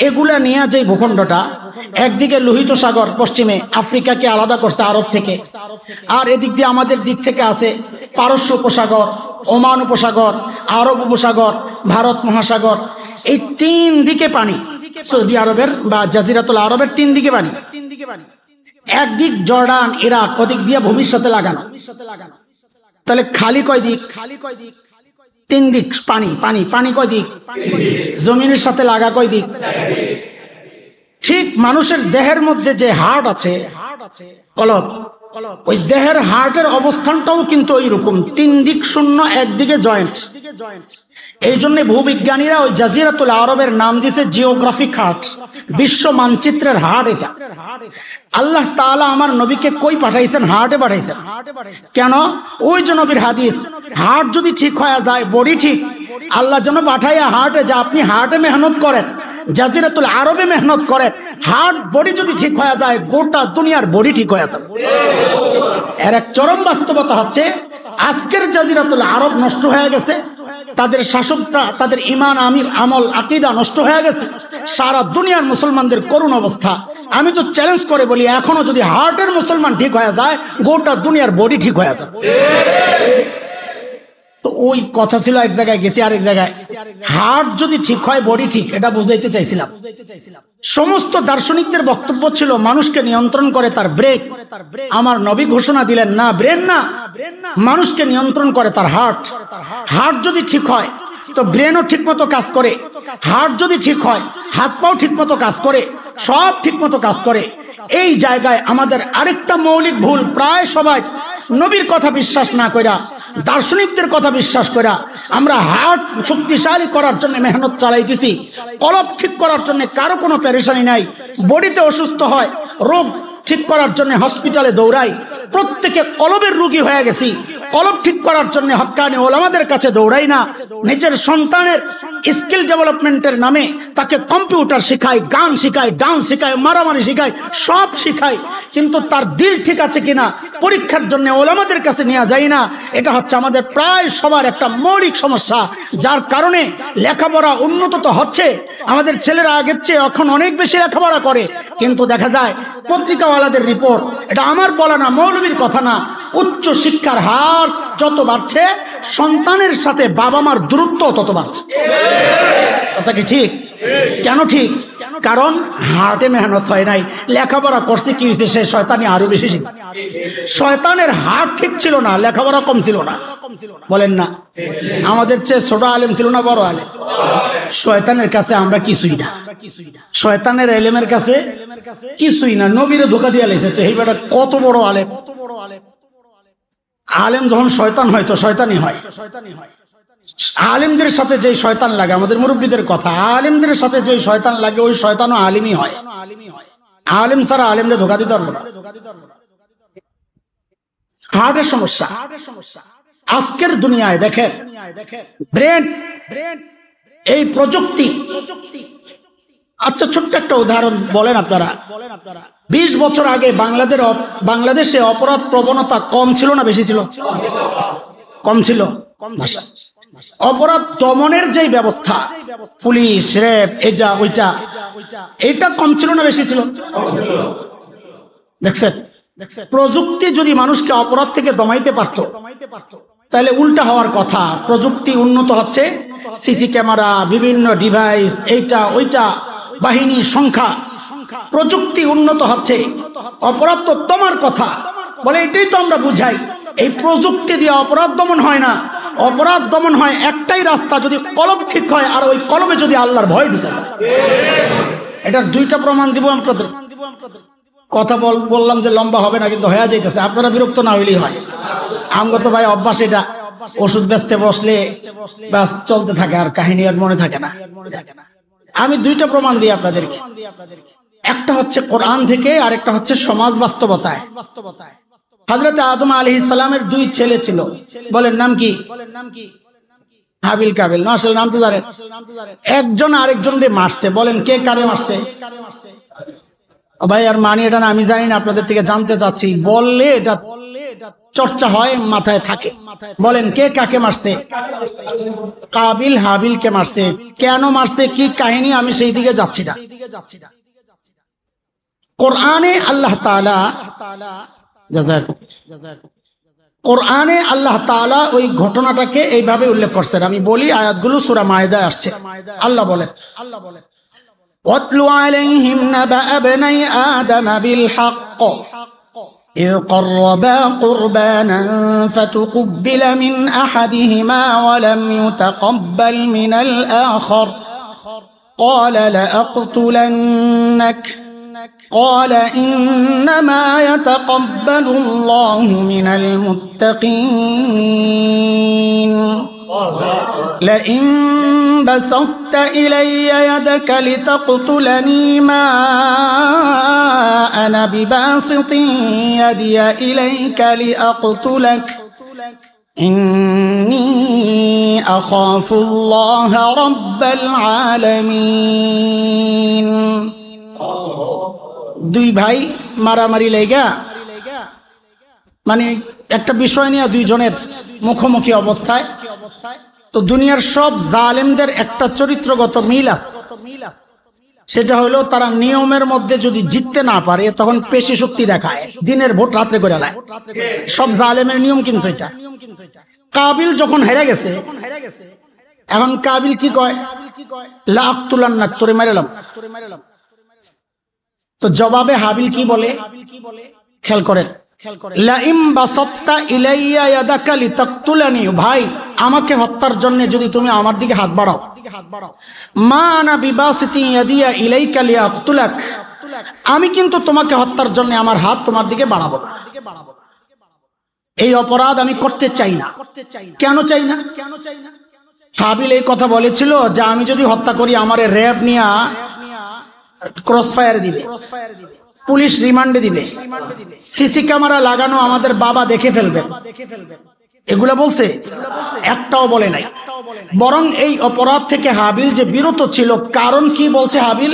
এগুলা নিয়ে যে ভূখণ্ডটা, একদিকে লোহিত সাগর পশ্চিমে আফ্রিকাকে আলাদা করছে আরব থেকে, আর এদিক দিয়ে আমাদের দিক থেকে আছে পারস্য উপসাগর, ওমান উপসাগর, আরব উপসাগর, ভারত মহাসাগর। এই তিন দিকে পানি সৌদি আরবের বা জাজিরাতুল আরবের তিন দিকে পানি। একদিক জর্ডান, ইরাক, ওদিক দিয়ে ভূমির সাথে লাগানো। তাহলে খালি কয় দিক? তিন দিক পানি। পানি পানি কয় দিক? জমিনের সাথে লাগা কয় দিক? ঠিক মানুষের দেহের মধ্যে যে হার্ট আছে, কলব, ওই দেহের হার্টের অবস্থানটাও কিন্তু ওইরকম, তিন দিক শূন্য, একদিকে জয়েন্ট। এই জন্য ভূবিজ্ঞানীরা ওই জাজিরাতুল আরবের নাম দিয়েছে জিওগ্রাফিক হার্ট, বিশ্ব মানচিত্রের হার্ট। এটা আল্লাহ তাআলা আমার নবীকে কই পাঠাইছেন? হার্টে পাঠাইছেন। কেন? ওই যে নবীর হাদিস, হার্ট যদি ঠিক হয়ে যায় বডি ঠিক। আল্লাহ যেন পাঠাইয়া হার্টে, যা আপনি হার্টে মেহনত করেন, জাজিরাতুল আরবে মেহনত করেন, হার্ট বডি যদি ঠিক হয়ে যায় গোটা দুনিয়ার বডি ঠিক হয়ে যাবে। এর এক চরম বাস্তবতা হচ্ছে আজকের জাজিরাতুল আরব নষ্ট হয়ে গেছে, তাদের শাসকরা, তাদের ইমান, আমল, আকীদা নষ্ট হয়ে গেছে। সারা দুনিয়ার মুসলমানদের করুণ অবস্থা। আমি তো চ্যালেঞ্জ করে বলি, এখনো যদি হার্টের মুসলমান ঠিক হয়ে যায় গোটা দুনিয়ার বডি ঠিক হয়ে যায়। তো ওই কথা ছিল, এক জায়গায় গেছি আরেক জায়গায়। হার্ট যদি ঠিক হয় বডি ঠিক, এটা বুঝাইতে চাইছিলাম। সমস্ত দার্শনিকদের বক্তব্য ছিল মানুষকে নিয়ন্ত্রণ করে তার ব্রেন। আমার নবী ঘোষণা দিলেন না, ব্রেন না, মানুষকে নিয়ন্ত্রণ করে তার হার্ট। হার্ট যদি ঠিক হয় তো ব্রেনও ঠিক মতো কাজ করে। হার্ট যদি ঠিক হয় হাত পাও ঠিক মতো কাজ করে, সব ঠিক মতো কাজ করে। এই জায়গায় আমাদের আরেকটা মৌলিক ভুল, প্রায় সবাই নবীর কথা বিশ্বাস না কইরা, দার্শনিকদের কথা বিশ্বাস কইরা আমরা হার্ট শক্তিশালী করার জন্য মেহনত চালাইতেছি, কলব ঠিক করার জন্য কারো কোনো পেরেশানি নাই। বডিতে অসুস্থ হয়, রোগ ঠিক করার জন্য হসপিটালে দৌড়াই, প্রত্যেকে কলবের রোগী হয়ে গেছি। কলব ঠিক করার জন্য হক্কানি ওলামাদের কাছে দৌড়াই না। নিজের সন্তানের স্কিল ডেভেলপমেন্টের নামে তাকে কম্পিউটার শেখাই, গান শেখাই, ডান্স শেখাই, মারামারি শেখাই, সব শেখাই, কিন্তু তার দিল ঠিক আছে কিনা পরীক্ষার জন্য ওলামাদের কাছে নিয়ে যাই না। এটা হচ্ছে আমাদের প্রায় সবার একটা মৌলিক সমস্যা, যার কারণে লেখাপড়া উন্নত তো হচ্ছে, আমাদের ছেলেরা আগের চেয়ে এখন অনেক বেশি লেখাপড়া করে, কিন্তু দেখা যায় পত্রিকাওয়ালাদের রিপোর্ট, এটা আমার বলা না, মৌলবীর কথা না, উচ্চ শিক্ষার হার যত বাড়ছে সন্তানের সাথে বাবা মার দূরত্ব তত বাড়ছে। কথা কি ঠিক? কেন ঠিক? কারণ হার্টে মেহনত হয় নাই। লেখাপড়া করছে কি হয়েছে? সে শয়তানি আরো বেশি শিখছে। শয়তানের হার্ট ঠিক ছিল না, লেখাপড়া কম ছিল না, বলেন না? আমাদের চেয়ে ছোট আলেম ছিল না বড় আলেম? শয়তানের কাছে আমরা কিছুই না, শয়তানের এলেমের কাছে কিছুই না। নবীরে ধোকা দিয়ে লাইছে তো এই বেটা কত বড় আলেম। আলেম যখন শয়তান হয় তো শয়তানি হয়। আলেমদের সাথে যে শয়তান লাগে, আমাদের মুরব্বীদের কথা, আলেমদের সাথে যে শয়তান লাগে ওই শয়তানও আলিমই হয়। আলেম ছাড়া আলেমদের ধোকা দিতে পারবো না। হার্টের সমস্যা আজকের দুনিয়ায় দেখেন, ব্রেন, এই প্রযুক্তি। আচ্ছা, ছোট্ট একটা উদাহরণ বলেন আপনারা। 20 বছর আগে বাংলাদেশে অপরাধ প্রবণতা কম ছিল না বেশি ছিল? কম ছিল। অপরাধ দমনের যে ব্যবস্থা, পুলিশ, র্যাব, এটা ওইটা, এটা কম ছিল না বেশি ছিল? দেখছেন, প্রযুক্তি যদি মানুষকে অপরাধ থেকে দমাইতে পারত তাহলে উল্টা হওয়ার কথা। প্রযুক্তি উন্নত হচ্ছে, সিসি ক্যামেরা, বিভিন্ন ডিভাইস, এইটা ওইটা, বাহিনী সংখ্যা, প্রযুক্তি উন্নত হচ্ছে, অপরাধ তো দমার কথা বলে। এটাই তো আমরা বুঝাই। এই প্রযুক্তি দিয়ে অপরাধ দমন হয় না, অপরাধ দমন হয় একটাই রাস্তা, যদি কলব ঠিক হয় আর ওই কলবে যদি আল্লাহর ভয় ঢুকে। এটার দুইটা প্রমাণ দিব আপনাদের। কথা বললাম যে লম্বা হবে না, কিন্তু হয়ে যাইতেছে, আপনারা বিরক্ত না হইলেই হয়। আমগো তো ভাই অভ্যাস এটা, ওষুধ বেচতে বসলে ব্যাস চলতে থাকে, আর কাহিনী আর মনে থাকে না। আমি দুইটা প্রমাণ দিই আপনাদেরকে, একটা হচ্ছে কোরআন থেকে আর একটা হচ্ছে সমাজ বাস্তবতায়। হযরত আদম আলাইহিস সালামের দুই ছেলে ছিল, বলেন নাম কি? হাবিল কাবিল, না আসলে নাম তো জানেন। একজন আরেকজনকে মারছে, বলেন কে কারে মারছে? ভাই আর মানি এটা না, আমি জানি না, আপনাদের থেকে জানতে চাচ্ছি, বললে এটা চর্চা হয়, মাথায় থাকে। বলেন কে কাকে মারছে? কাবিল হাবিলকে মারছে। কেন মারছে, কি কাহিনী, আমি সেই দিকে যাচ্ছি না। কোরআনে আল্লাহ তাআলা, কোরআনে আল্লাহ তাআলা ওই ঘটনাটাকে এইভাবে উল্লেখ করছেন। আমি বলি আয়াতগুলো সূরা মায়েদায় আসছে। আল্লাহ বলেন, ওয়াতলু আলাইহিম নাবা ইবনাই আদম বিল হক إذ قربا قربانا فتقبل من أحدهما ولم يتقبل من الآخر قال لأقتلنك قال إنما يتقبل الله من المتقين لئن بسطت إلي يدك لتقتلني ما أنا بباسط يدي إليك لأقتلك إني أخاف الله رب العالمين। দুই ভাই মারামারি লেগা, মানে একটা বিষয় নিয়ে দুইজনের মুখোমুখি অবস্থায়। তো দুনিয়ার সব জালেমদের একটা চরিত্রগত মিল আছে, সেটা হলো তারা নিয়মের মধ্যে যদি জিততে না পারে তখন পেশি শক্তি দেখায়, দিনের ভোট রাত্রে করে লায়। সব জালেমের নিয়ম কিন্তু এটা। কাবিল যখন হেরে গেছে, এখন কাবিল কি কয়? লা আক্তুলান্নাক, তোরে মেরেলাম। তো জবাবে হাবিল কি বলে? খেয়াল করেন, লাইম বাসাত্তা ইলাইয়া ইয়াদাকা লিতাকতুলানি, ভাই আমাকে হত্যার জন্য যদি তুমি আমার দিকে হাত বাড়াও, মা আনা বিবাসিতি ইয়াদিয়া ইলাইকা লিয়াকতুলাক, আমি কিন্তু তোমাকে হত্যার জন্য আমার হাত তোমার দিকে বাড়াবো না। এই অপরাধ আমি করতে চাই না। কেন চাই না? হাবিল এই কথা বলেছিল যে আমি যদি হত্যা করি আমারে র‍্যাব নিয়া ক্রসফায়ার দিবে, পুলিশ রিমান্ডে দিবে, সিসি ক্যামেরা লাগানো আমাদের বাবা দেখে ফেলবে। এগুলা বলছে? একটাও বলে নাই। বরং এই অপরাধ থেকে হাবিল যে বিরত ছিল, কারণ কি বলছে হাবিল?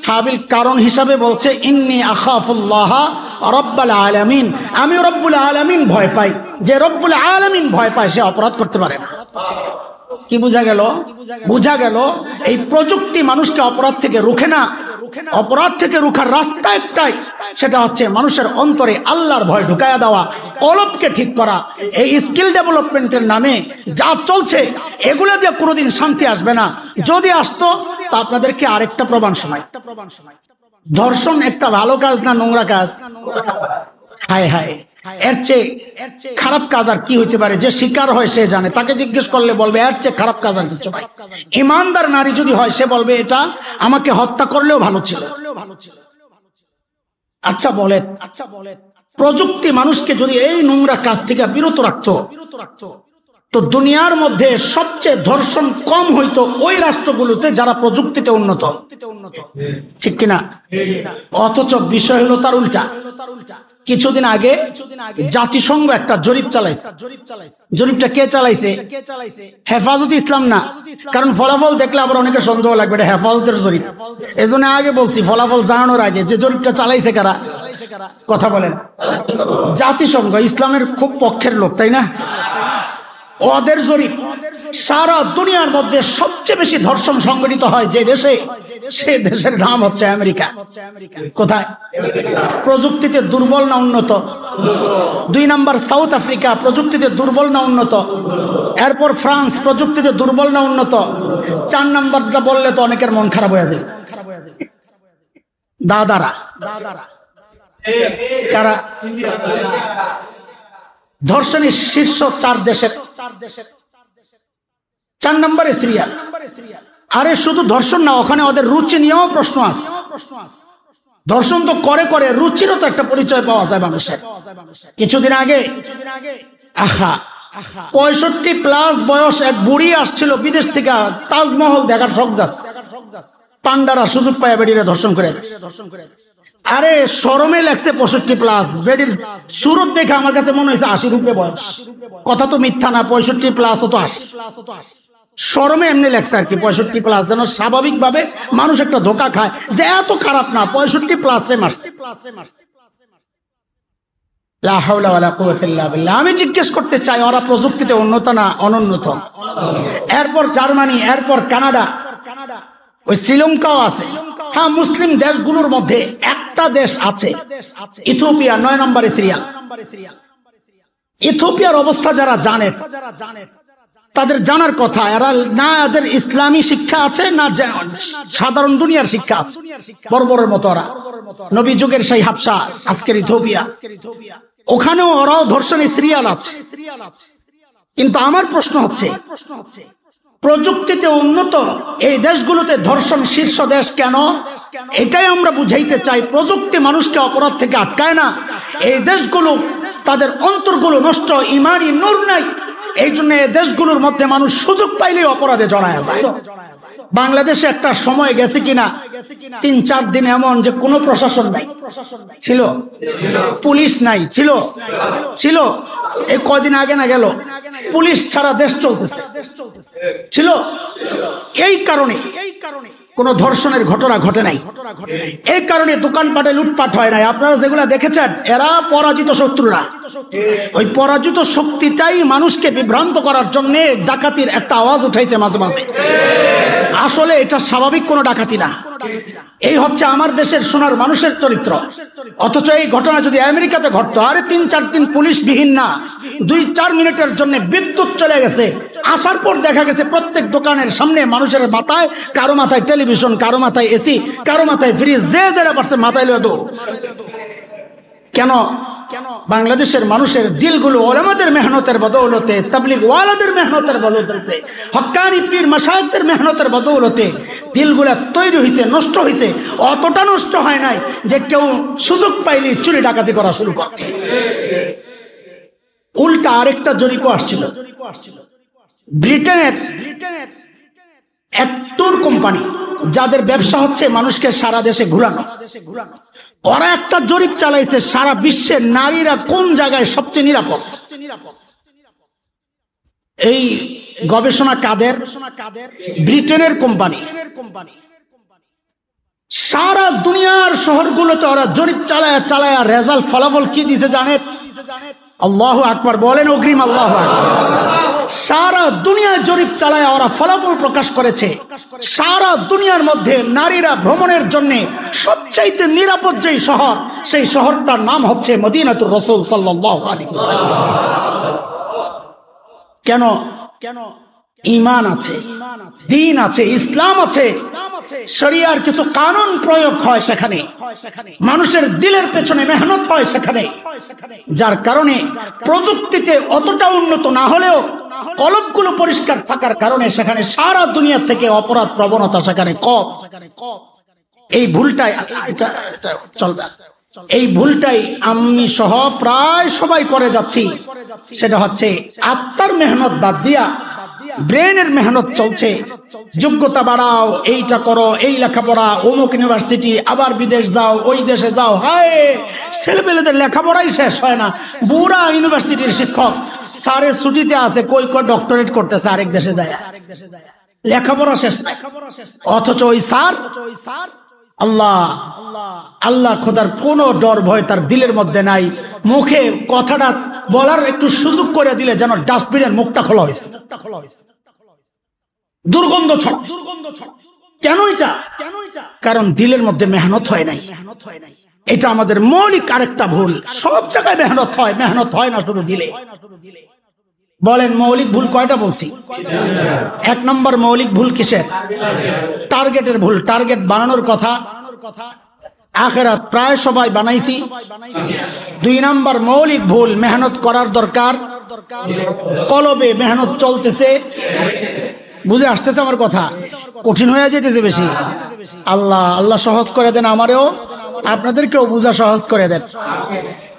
হাবিল কারণ হিসাবে বলছে ইন্নী আখাফুল্লাহ রাব্বুল আলামিন, আমি রব্বুল আলামিন ভয় পাই। যে রব্বুল আলামিন ভয় পায় সে অপরাধ করতে পারে না। কি বোঝা গেল? বোঝা গেল এই প্রযুক্তি মানুষকে অপরাধ থেকে রুখে না। অপরাধ থেকে রুখার রাস্তা একটাই, সেটা হচ্ছে মানুষের অন্তরে আল্লাহর ভয় ঢুকায়া দেওয়া, কলবকে ঠিক করা। এই স্কিল ডেভেলপমেন্টের নামে যা চলছে এগুলো দিয়ে কোনোদিন শান্তি আসবে না। যদি আসতো তা আপনাদেরকে আরেকটা প্রমাণ শোনাই। ধর্ষণ একটা ভালো কাজ না নোংরা কাজ? হায় হায়, এর চেয়ে খারাপ কাজ আর কি হইতে পারে? যে শিকার হয় সে জানে, তাকে জিজ্ঞেস করলে বলবে এর চেয়ে খারাপ কাজ আর কিছু নাই। ইমানদার নারী যদি হয় সে বলবে এটা আমাকে হত্যা করলেও ভালো ছিল। আচ্ছা বলেন, প্রযুক্তি মানুষকে যদি এই নোংরা কাজ থেকে বিরত রাখতো, তো দুনিয়ার মধ্যে সবচেয়ে ধর্ষণ কম হইতো ওই রাষ্ট্রগুলোতে যারা প্রযুক্তিতে উন্নত, ঠিক কিনা? অথচ বিষয় হলো তার উল্টা। কিছুদিন আগে জাতিসংঘ একটা জরিপ চালাইছে। জরিপটা কে চালাইছে? হেফাজতে ইসলাম না, কারণ ফলাফল দেখলে আবার অনেকে সন্দেহ লাগবে এটা হেফাজতের জরিপ। এজন্য আগে বলছি ফলাফল জানানোর আগে যে জরিপটা চালাইছে কারা, কথা বলেন। জাতিসংঘ, ইসলামের খুব পক্ষের লোক, তাই না? ওদের জরিপ, সারা দুনিয়ার মধ্যে সবচেয়ে বেশি ধর্ষণ সংঘটিত হয় যে দেশে, সে দেশের নাম হচ্ছে আমেরিকা। কোথায়? প্রযুক্তিতে দুর্বল না উন্নত? 2 নম্বর সাউথ আফ্রিকা, প্রযুক্তিতে দুর্বল না উন্নত? এরপর ফ্রান্স, প্রযুক্তিতে দুর্বল না উন্নত? 4 নম্বরটা বললে তো অনেকের মন খারাপ হয়ে যায়। দাদারা কারা? ধর্ষণের শীর্ষ 4 দেশের 4 নম্বরে সিরিয়া। আরে শুধু ধর্ষণ না, ওখানে ওদের রুচি নিয়েও প্রশ্ন আছে। ধর্ষণ তো করে, রুচিরও তো একটা পরিচয় পাওয়া যায় মানুষের। কিছুদিন আগে আহা 65+ বয়স এক বুড়ি আসছিল বিদেশ থেকে, তাজমহল দেখার শখ যাচ্ছে, পান্ডারা সুযোগ পায় বেডিরে ধর্ষণ করে। আরে শরমে লাগছে 65+, বেডির সুরত দেখে আমার কাছে মনে হয়েছে 80 রূপে বয়স। কথা তো মিথ্যা না, 65+ ও তো 80। শরমে এমনি লাগছে আর কি, 65+, যেন স্বাভাবিক ভাবে মানুষ একটা ধোকা খায় যে এত খারাপ না, 65+ রে মারছে। লা হাওলা ওয়ালা কুওয়াতা ইল্লা বিল্লাহ। আমি জিজ্ঞেস করতে চাই, ওরা প্রযুক্তিতে উন্নত না অনুন্নত? এরপর জার্মানি, এরপর কানাডা, ওই শ্রীলঙ্কাও আছে। হ্যাঁ, মুসলিম দেশগুলোর মধ্যে একটা দেশ আছে ইথিওপিয়া, 9 নম্বরে সিরিয়া। ইথিওপিয়ার অবস্থা যারা জানে তাদের জানার কথা, এরা না এদের ইসলামী শিক্ষা আছে না সাধারণ দুনিয়ার শিক্ষা আছে। বর্বরের মতো ওরা, নবী যুগের সেই হাবশা, আজকের ইথিওপিয়া, ওখানেও ওরাও ধর্ষণের সিরিয়াল আছে। কিন্তু আমার প্রশ্ন হচ্ছে, প্রযুক্তিতে উন্নত এই দেশগুলোতে ধর্ষণ শীর্ষ দেশ কেন? এটাই আমরা বুঝাইতে চাই। প্রযুক্তি মানুষকে অপরাধ থেকে আটকায় না। এই দেশগুলো তাদের অন্তরগুলো নষ্ট, ইমানি নূর নাই, এই জন্য এই দেশগুলোর মধ্যে মানুষ সুযোগ পাইলেই অপরাধে জড়ায় যায়। বাংলাদেশে একটা সময় গেছে কিনা 3-4 দিন এমন যে কোনো প্রশাসন নাই ছিল, পুলিশ নাই ছিল, ছিল এই কদিন আগে না গেল পুলিশ ছাড়া দেশ চলতেছে ছিল। এই কারণে কোনো ধর্ষণের ঘটনা ঘটে নাই, এই কারণে দোকানপাটে লুটপাট হয় নাই। আপনারা যেগুলা দেখেছেন, এরা পরাজিত শত্রুরা। ওই পরাজিত শক্তিটাই মানুষকে বিভ্রান্ত করার জন্য ডাকাতির একটা আওয়াজ উঠাইছে মাঝে মাঝে। আসলে এটা স্বাভাবিক কোনো ডাকাতি না। এই হচ্ছে আমার দেশের সোনার মানুষের চরিত্র। অথচ এই ঘটনা যদি আমেরিকাতে ঘটতো, আরে 3-4 দিন পুলিশ বিহীন না, 2-4 মিনিটের জন্য বিদ্যুৎ চলে গেছে, আসার পর দেখা গেছে প্রত্যেক দোকানের সামনে মানুষের মাথায়, কারো মাথায় টেলিভিশন, কারো মাথায় এসি, কারো মাথায় ফ্রিজ, যে যেটা পারছে মাথায় লয়ে দৌড়। কেন? বাংলাদেশের মানুষের দিলগুলো ওলামাদের মেহনতের বদৌলতে, তাবলীগ ওয়ালাদের মেহনতের বদৌলতে, হক্কানি পীর মাশায়েখদের মেহনতের বদৌলতে দিলগুলা তৈরি হয়েছে, নষ্ট হয়েছে। অতটা নষ্ট হয় নাই যে কেউ সুযোগ পাইলে চুরি ডাকাতি করা শুরু করে। উল্টা আরেকটা জরিপ আসছিল, ব্রিটেনের এক ট্যুর কোম্পানি, যাদের ব্যবসা হচ্ছে মানুষকে সারা দেশে ঘুরানো। ওরা একটা জরিপ চালাইছে, সারা বিশ্বের নারীরা কোন জায়গায় সবচেয়ে নিরাপদ। এই গবেষণা কাদের? ব্রিটেনের কোম্পানি। সারা দুনিয়ার শহরগুলোতে ওরা জরিপ চালায়া রেজাল্ট, ফলাফল কি দিছে জানেন? আল্লাহু আকবার বলেন, অগ্রিম আল্লাহু আকবার। সারা দুনিয়ায় জরিপ চালায় ওরা ফলাফল প্রকাশ করেছে, সারা দুনিয়ার মধ্যে নারীরা ভ্রমণের জন্য সবচাইতে নিরাপদ যেই শহর, সেই শহরটার নাম হচ্ছে মদিনাতুর রাসূল সাল্লাল্লাহু আলাইহি ওয়াসাল্লাম। কেন? ঈমান আছে, দ্বীন আছে, ইসলাম আছে, শরিয়ার কিছু কানুন প্রয়োগ হয় সেখানে, মানুষের দিলের পেছনে মেহনত হয় সেখানে। যার কারণে প্রযুক্তিতে অতটা উন্নত না হলেও কলবগুলো পরিষ্কার থাকার কারণে সেখানে সারা দুনিয়া থেকে অপরাধ প্রবণতা সেখানে কম। এই ভুলটাই চলবে, এই ভুলটাই আমি সহ প্রায় সবাই করে যাচ্ছি। সেটা হচ্ছে আত্মার মেহনত বাদ দিয়া ব্রেনের মেহনত চলছে। যোগ্যতা বাড়াও, এইটা করো, এই লেখাপড়া, অমুক ইউনিভার্সিটি, আবার বিদেশ যাও, ওই দেশে যাও। হায়, ছেলেপেলেদের লেখাপড়াই শেষ হয় না। বুড়া ইউনিভার্সিটির শিক্ষক স্যারের ছুটিতে আছে, কই ডক্টরেট করতেছে আরেক দেশে যায়, লেখাপড়া শেষ। অথচ ওই স্যার আল্লাহ খোদার কোন ডর ভয় তার দিলের মধ্যে নাই। মুখে কথাটা বলার একটু সুযোগ করে দিলে যেন ডাস্টবিনের মুখটা খোলা হয়েছে, দুর্গন্ধ ছড়। কেন এটা? কারণ দিলের মধ্যে মেহনত হয় নাই। এটা আমাদের মৌলিক আরেকটা ভুল। সব জায়গায় মেহনত হয়, মেহনত হয় না শুধু দিলে। বলেন মৌলিক ভুল কয়টা বলছি? 1 নম্বর মৌলিক ভুল কিসের? টার্গেটের ভুল। টার্গেট বানানোর কথা আখিরাত প্রায় সবাই বানাইছি। 2 নম্বর মৌলিক ভুল, মেহনত করার দরকার, কলবে মেহনত চলতেছে। বুঝে আসতেছে আমার কথা? কঠিন হয়ে যেতেছে বেশি। আল্লাহ সহজ করে দেন, আমারও আপনাদেরকেও বুঝা সহজ করে দেন।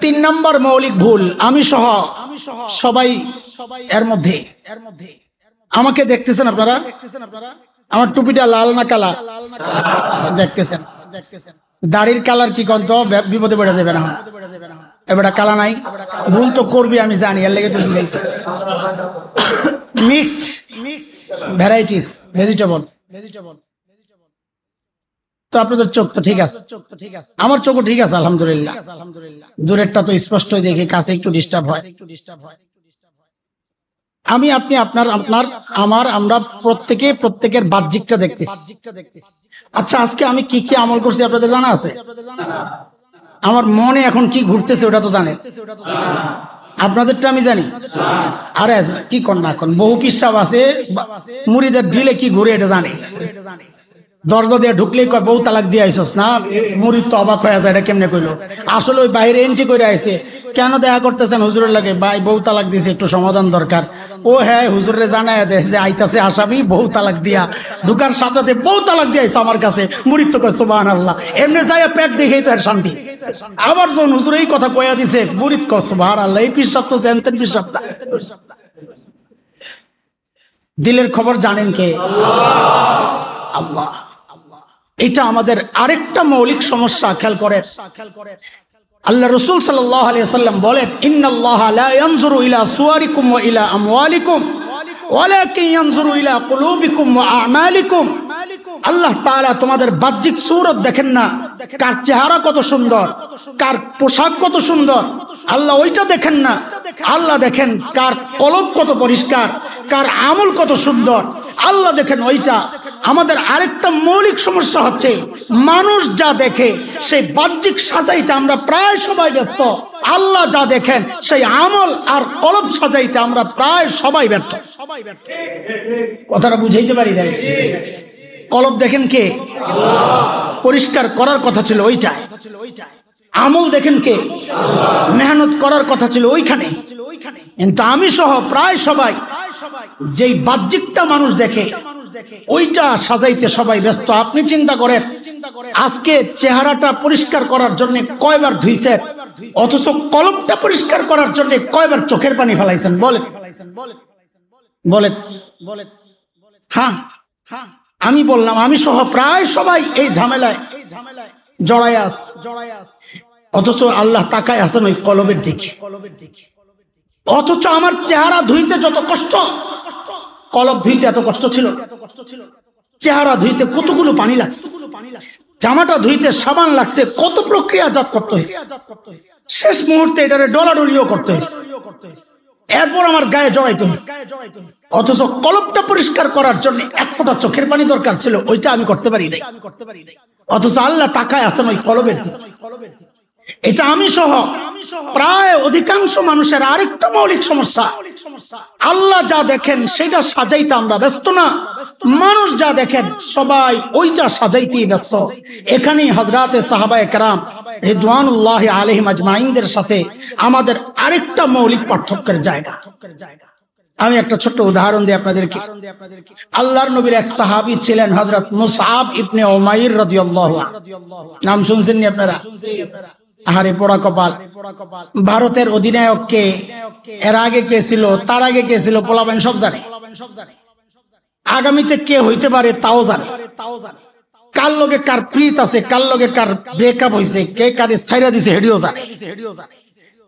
3 নম্বর মৌলিক ভুল, আমি সহ সবাই এর মধ্যে। আমাকে দেখতেছেন আপনারা? আমার টুপিটা লাল না কালা দেখতেছেন? দাড়ির কালার কি কন্ত বিপদে পড়ে যাবে না? এবার কালা নাই, ভুল তো করবি আমি জানি, এর লেগে তুমি মিক্সড ভ্যারাইটিস ভেজিটেবল। তো আপনাদের চোখ তো ঠিক আছে, আমার চোখও ঠিক আছে আলহামদুলিল্লাহ। দূরেরটা তো স্পষ্টই দেখি, কাছে একটু ডিস্টার্ব হয়। আমি আপনি আপনার আপনার আমার আমরা প্রত্যেকের বাহ্যিকটা দেখতেছি। আচ্ছা, আজকে আমি কি কি আমল করছি আপনাদের জানা আছে? আমার মনে এখন কি ঘুরতেছে ওটা তো জানেন, আপনাদেরটা আমি জানি। আরে কি কর না এখন, বহু পিসাব আছে মুড়িদের দিলে কি ঘুরে এটা জানে। দরজা দিয়ে ঢুকলেই কয় বউ তালাক দিয়ে আইসস না, মুড়ির তো অবাক হয়ে যায় এটা কেমনে কইলো। আসলে ওই বাইরে এন্ট্রি করে আইছে, কেন দেখা করতেছেন হুজুরের লাগে? ভাই বউ তালাক দিয়েছে, একটু সমাধান দরকার। ও হ্যাঁ, হুজুরে জানায় দেয় যে আইতাছে আসামি বউ তালাক দিয়া, ঢুকার সাথে বউ তালাক দিয়ে আইসো আমার কাছে। মুড়ির তো কয় সুবহানাল্লাহ, এমনি যাই পেট দেখেই তো এর শান্তি। আবার যখন হুজুর এই কথা কয়া দিছে, মুড়ির কয় সুবহানাল্লাহ, এই পিসাব তো জানতেন পিসাব। দিলের খবর জানেন কে? আল্লাহ। এটা আমাদের আরেকটা মৌলিক সমস্যা। খেয়াল করে, আল্লাহ রাসূল সাল্লাল্লাহু আলাইহি ওয়াসাল্লাম বলেন, ইন্নাল্লাহা লা ইয়ানজুরু ইলা সুওয়ারিকুম ওয়া ইলা আমওয়ালিকুম ওয়ালাকিন ইয়ানজুরু ইলা কুলুবিকুম ওয়া আমালিকুম। আল্লাহ তাআলা তোমাদের বাহ্যিক সূরত দেখেন না, কার চেহারা কত সুন্দর, কার পোশাক কত সুন্দর, আল্লাহ ওইটা দেখেন না। আল্লাহ দেখেন কার কলব কত পরিষ্কার, কার আমল কত সুন্দর, আল্লাহ দেখেন ওইটা। আমাদের আরেকটা মৌলিক সমস্যা হচ্ছে, মানুষ যা দেখে সেই বাহ্যিক সাজাইতে আমরা প্রায় সবাই ব্যস্ত, আল্লাহ যা দেখেন সেই আমল আর কলব সাজাইতে আমরা প্রায় সবাই ব্যর্থ। কথাটা বুঝাইতে পারি নাই? কলব দেখেন কে? পরিষ্কার করার কথা ছিল ওইটাই। আমল দেখেন কে? মেহনত করার কথা ছিল ওইখানে। কিন্তু আমি সহ প্রায় সবাই যেই বাহ্যিকটা মানুষ দেখে ওইটা সাজাইতে সবাই ব্যস্ত। আপনি চিন্তা করেন, আজকে চেহারাটা পরিষ্কার করার জন্য কয়বার ধুইছেন, অথচ কলবটা পরিষ্কার করার জন্য কয়বার চোখের পানি ফেলাইছেন? বলেন বলেন বলেন। হ্যাঁ, আমি বললাম আমি সহ প্রায় সবাই এই ঝামেলায় জড়ায় আস। অথচ আল্লাহ তাকায় আছেন ওই কলবের দিকে। অথচ আমার চেহারা ধুইতে যত কষ্ট, কলব ধুইতে এত কষ্ট ছিল? চেহারা ধুইতে কতগুলো পানি লাগছে, জামাটা ধুইতে সাবান লাগছে, কত প্রক্রিয়াজাত করতে হয়েছে, শেষ মুহূর্তে এটারে ডলাডলিও করতে হয়েছে, এরপর আমার গায়ে জড়াইতে হয়েছে। অথচ কলবটা পরিষ্কার করার জন্য এক ফোঁটা চোখের পানি দরকার ছিল, ওইটা আমি করতে পারি নাই। অথচ আল্লাহ তাকায় আছেন ওই কলবের দিকে। এটা আমি সহ প্রায় অধিকাংশ মানুষের আরেকটা মৌলিক সমস্যা, আল্লাহ যা দেখেন সেটা সাজাইতে আমরা ব্যস্ত না, মানুষ যা দেখেন সবাই ওইটা সাজাইতেই ব্যস্ত। এখানেই হযরতে সাহাবায়ে কেরাম রিদওয়ানুল্লাহি আলাইহিম আজমাইনদের সাথে আমাদের আরেকটা মৌলিক পার্থক্যের জায়গা। আমি একটা ছোট্ট উদাহরণ দিই আপনাদেরকে। আল্লাহর নবীর এক সাহাবী ছিলেন হযরত মুসআব ইবনে উমাইর রাদিয়াল্লাহু আনহু। নাম শুনছেন নি আপনারা? আহারে পোড়া কপাল। ভারতের অধিনায়ক কে, এর আগে কে ছিল, তার আগে কে ছিল, পোলাবেন সব জানে। আগামীতে কে হইতে পারে তাও জানে। কার লগে কার প্রীত আছে, কার লগে কার ব্রেকআপ হইছে, কে কারে ছাইরা দিছে হেডিও জানে।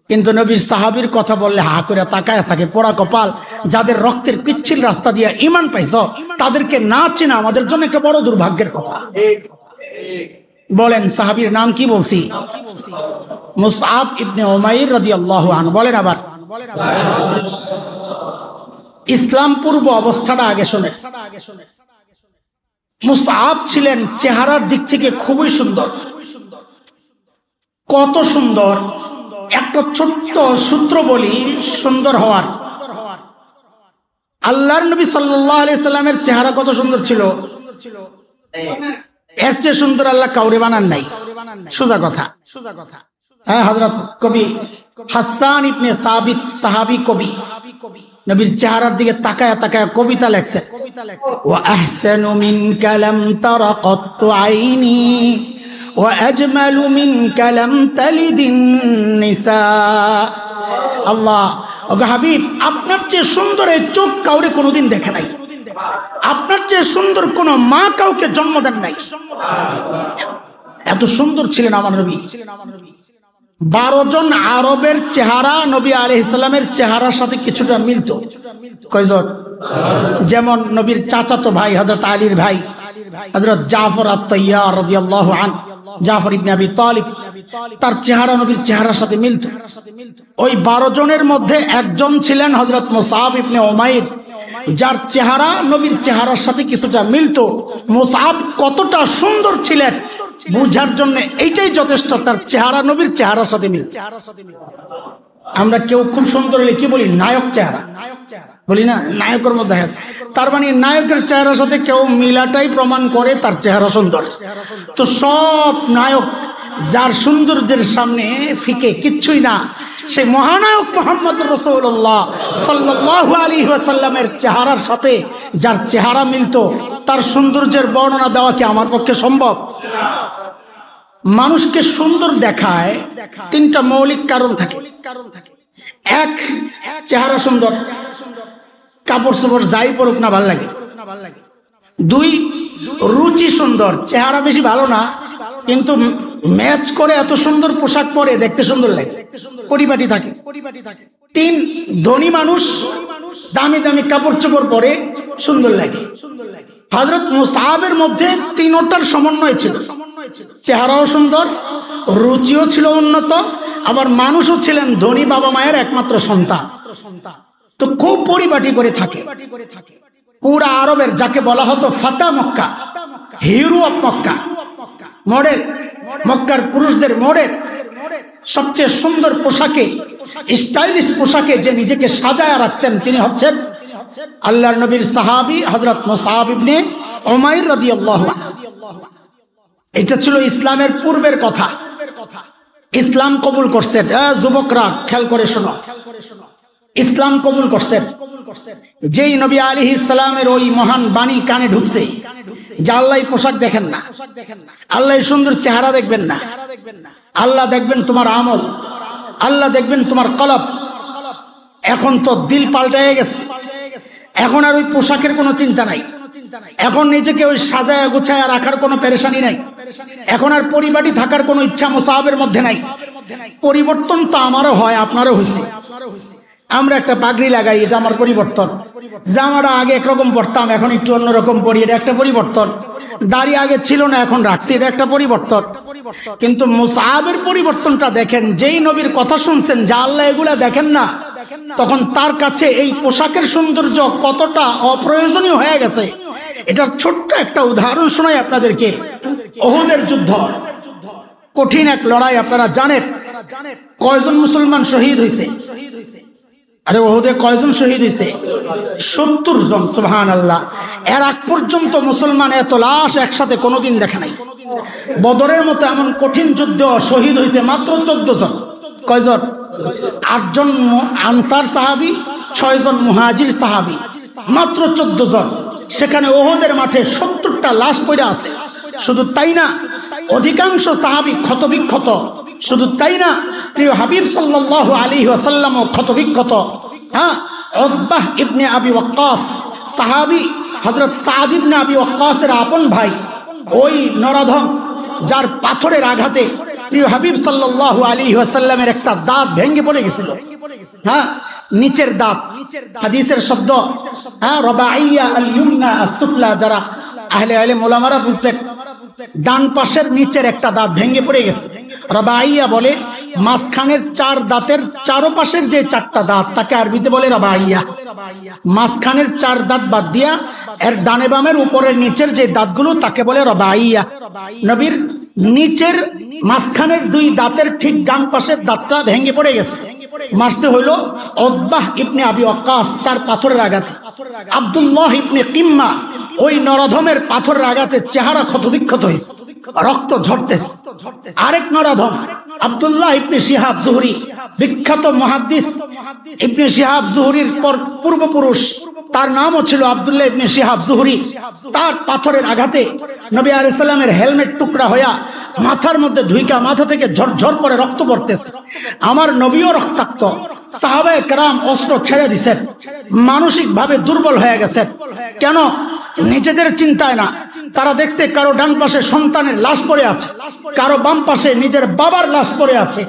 কিন্তু নবীর সাহাবীর কথা বললে হা করে তাকায় থাকে। পোড়া কপাল, যাদের রক্তের পিচ্ছিল রাস্তা দিয়ে ঈমান পাইছ তাদেরকে না চেনা আমাদের জন্য একটা বড় দুর্ভাগ্যের কথা। বলেন সাহাবীর নাম কি বলছি? মুসআব ইবনে উমাইর রাদিয়াল্লাহু আনহু। বলেন আবার ইসলাম পূর্ব অবস্থাটা আগে শুনে। মুসআব ছিলেন চেহারার দিক থেকে খুবই সুন্দর। কত সুন্দর! একটা ছোট্ট সূত্র বলি সুন্দর হওয়ার। আল্লাহর নবী সাল্লাল্লাহু আলাইহি সাল্লামের চেহারা কত সুন্দর ছিল, এর চেয়ে সুন্দর আল্লাহ কাউরে বানান নাই। সোজা কথা। হ্যাঁ, হযরত কবি হাসান ইবনে সাবিত সাহাবী কবি নবীর চেহারার দিকে তাকায়া তাকায়া কবিতা লেখছে। ওয়া আহসানু মিনকা লাম তারা কত্তু আইনি ওয়া আজমালু মিনকা লাম তালিদিন নিসা। আল্লাহ, ওগো হাবিব, আপনার চেয়ে সুন্দর এই চোখ কাউরে কোনোদিন দেখে নাই, আপনার চেয়ে সুন্দর কোন মা কাউকে জন্ম দেন নাই। এত সুন্দর ছিলেন আমার নবী। 12 জন আরবের চেহারা নবী আলাইহিস সালামের চেহারার সাথে কিছুটা মিলত। কয়জন? যেমন নবীর চাচাতো ভাই হযরত আলীর ভাই হযরত জাফর আত-তাইয়ার রাদিয়াল্লাহু আনহু, জাফর ইবনে আবি তালিব, তার চেহারা নবীর চেহারার সাথে মিলত। ওই 12 জনের মধ্যে একজন ছিলেন হযরত মুসআব ইবনে উমাইর, যার চেহারা নবীর চেহারার সাথে কিছুটা মিলত। মুসআব কতটা সুন্দর ছিলেন বুঝার জন্য এইটাই যথেষ্ট, তার চেহারা নবীর চেহারার সাথে মিল। আমরা কেউ খুব সুন্দর হলে কি বলি? নায়ক চেহারা বলি না, নায়কের মধ্যে। তার মানে নায়কের চেহারার সাথে কেউ মিলাটাই প্রমাণ করে তার চেহারা সুন্দর। তো সব নায়ক যার সৌন্দর্যের সামনে ফিকে কিচ্ছুই না, সেই মহানায়ক মুহাম্মদ রাসূলুল্লাহ সাল্লাল্লাহু আলাইহি ওয়াসাল্লামের চেহারার সাথে যার চেহারা মিলতো, তার সৌন্দর্যের বর্ণনা দেওয়া কি আমার পক্ষে সম্ভব? মানুষকে সুন্দর দেখায় 3টা মৌলিক কারণ থাকে। এক, চেহারা সুন্দর, কাপড় চোপড় যাই পরুক না ভালো লাগে। 2, রুচি সুন্দর, চেহারা বেশি ভালো না কিন্তু ম্যাচ করে এত সুন্দর পোশাক পরে দেখতে সুন্দর লাগে, পরিপাটি থাকে। 3, ধনী মানুষ দামি দামি কাপড় চোপড় পরে সুন্দর লাগে। হযরত মুসআবের মধ্যে 3টার সমন্বয় ছিল, চেহারাও সুন্দর, রুচিও ছিল উন্নত, আবার মানুষও ছিলেন ধনী বাবা মায়ের একমাত্র সন্তান। তো খুব পরিপাটি করে থাকে। পুরা আরবের যাকে বলা হতো ফাতা Mecca, hero of Mecca, model, মক্কার পুরুষদের মডেল, সবচেয়ে সুন্দর পোশাকে, স্টাইলিশ পোশাকে যে নিজেকে সাজায় রাখতেন তিনি হচ্ছেন আল্লাহর নবীর সাহাবী হযরত মুসআব ইবনে উমাইর রাদিয়াল্লাহু আনহু। এটা ছিল ইসলামের পূর্বের কথা। ইসলাম কবুল করছেন, যুবকরা খেয়াল করে শোনো, ইসলাম কবুল করছেন যেই নবী আলাইহিস সালামের ওই মহান বাণী কানে ঢুকছে যে আল্লাহ পোশাক দেখেন না, আল্লাহ সুন্দর চেহারা দেখবেন না, আল্লাহ দেখবেন তোমার আমল, আল্লাহ দেখবেন তোমার কলব। এখন তো দিল পাল্টায় গেছে, এখন আর ওই পোশাকের কোনো চিন্তা নাই, এখন নিজেকে ওই সাজায় গুছায় রাখার কোনো পেরেশানি নাই, এখন আর পরিপাটি থাকার কোনো ইচ্ছা মুসআবের মধ্যে নাই। পরিবর্তন তো আমারও হয়, আপনারও হয়েছে। আমরা একটা পাগড়ি লাগাই, এটা আমার পরিবর্তন। জামাটা আগে একরকম পরতাম, এখন একটু অন্যরকম পরি, এটা একটা পরিবর্তন। দাড়ি আগে ছিল না, এখন রাখছি, এটা একটা পরিবর্তন। কিন্তু মুসআবের পরিবর্তনটা দেখেন, যেই নবীর কথা শুনছেন যা আল্লাহ এগুলা দেখেন না, তখন তার কাছে এই পোশাকের সৌন্দর্য কতটা অপ্রয়োজনীয় হয়ে গেছে। এটার ছোট্ট একটা উদাহরণ শোনাই আপনাদেরকে। উহুদের যুদ্ধ, কঠিন এক লড়াই। আপনারা জানেন কয়জন মুসলমান শহীদ হয়েছে? আরে উহুদে কয়জন শহীদ হয়েছে? 70 জন। সুবহানাল্লাহ। এর আগ পর্যন্ত মুসলমান এত লাশ একসাথে কোনোদিন দেখে নাই। বদরের মতো এমন কঠিন যুদ্ধ শহীদ হয়েছে মাত্র 14 জন। কয়জন? 8 জন আনসার সাহাবী, 6 জন মুহাজির সাহাবী, মাত্র 14 জন। সেখানে উহুদের মাঠে 70টা লাশ পড়ে আছে। শুধু তাই না, অধিকাংশ সাহাবী ক্ষতবিক্ষত। শুধু তাই না, প্রিয় হাবিব সাল্লাল্লাহু আলাইহি ওয়াসাল্লাম ক্ষতবিক্ষত। হ্যাঁ, উতবাহ ইবনে আবি ওয়াক্কাস সাহাবী, হযরত সাদ ইবনে আবি ওয়াক্কাসের আপন ভাই, ওই নরাধম যার পাথরের আঘাতে প্রিয় হাবিব সাল্লাল্লাহু আলাইহি ওয়াসাল্লামের একটা দাঁত ভেঙে পড়ে গেছিল। হ্যাঁ, নিচের দাঁত, হাদিসের শব্দ, হ্যাঁ, রবাইয়া আল ইউমনা আস-সুফলা, যারা আহলে ইলম ওলামারা বুঝবেন, ডান পাশের নিচের একটা দাঁত ভেঙে পড়ে গেছে। রবাইয়া বলে মাঝখানের 4 দাঁতের চারপাশের যে 4টা দাঁত, তাকে আরবিতে বলে রবাইয়া। মাঝখানের 4 দাঁত বাদ দিয়া এর ডানে বামের উপরের নিচের যে দাঁতগুলো তাকে বলে রবাইয়া। নবীর নিচের মাঝখানের 2 দাঁতের ঠিক ডান পাশের দাঁতটা ভেঙে পড়ে গেছে। মারতে হইল উতবাহ ইবনে আবি ওয়াক্কাস, তার পাথরের আঘাতে। আব্দুল্লাহ ইবনে কিম্মা, ওই নরধমের পাথরের আঘাতে চেহারা ক্ষতবিক্ষত হয়েছে, রক্ত ঝরতেছে। আরেক নরধম আব্দুল্লাহ ইবনে শিহাব জুহরি, বিখ্যাত মুহাদ্দিস। ইবনে শিহাব জুহরির পূর্বপুরুষ, তার নামও ছিল আব্দুল্লাহ ইবনে শিহাব জুহরি। তার পাথরের আঘাতে নবী আলাইহিস সালামের হেলমেট টুকরা হইয়া মাথার মধ্যে ঢুইকা মাথা থেকে ঝরঝর করে রক্ত পড়তেছে। আমার নবীও রক্তাক্ত, সাহাবায়ে কেরাম অস্ত্র ছেড়ে দিছেন, মানসিক ভাবে দুর্বল হয়ে গেছেন। কেন? নিজেদের চিন্তায় না, তারা দেখছে কারো ডান পাশে সন্তানের লাশ পড়ে আছে, কারো বাম পাশে নিজের বাবার লাশ পড়ে আছে,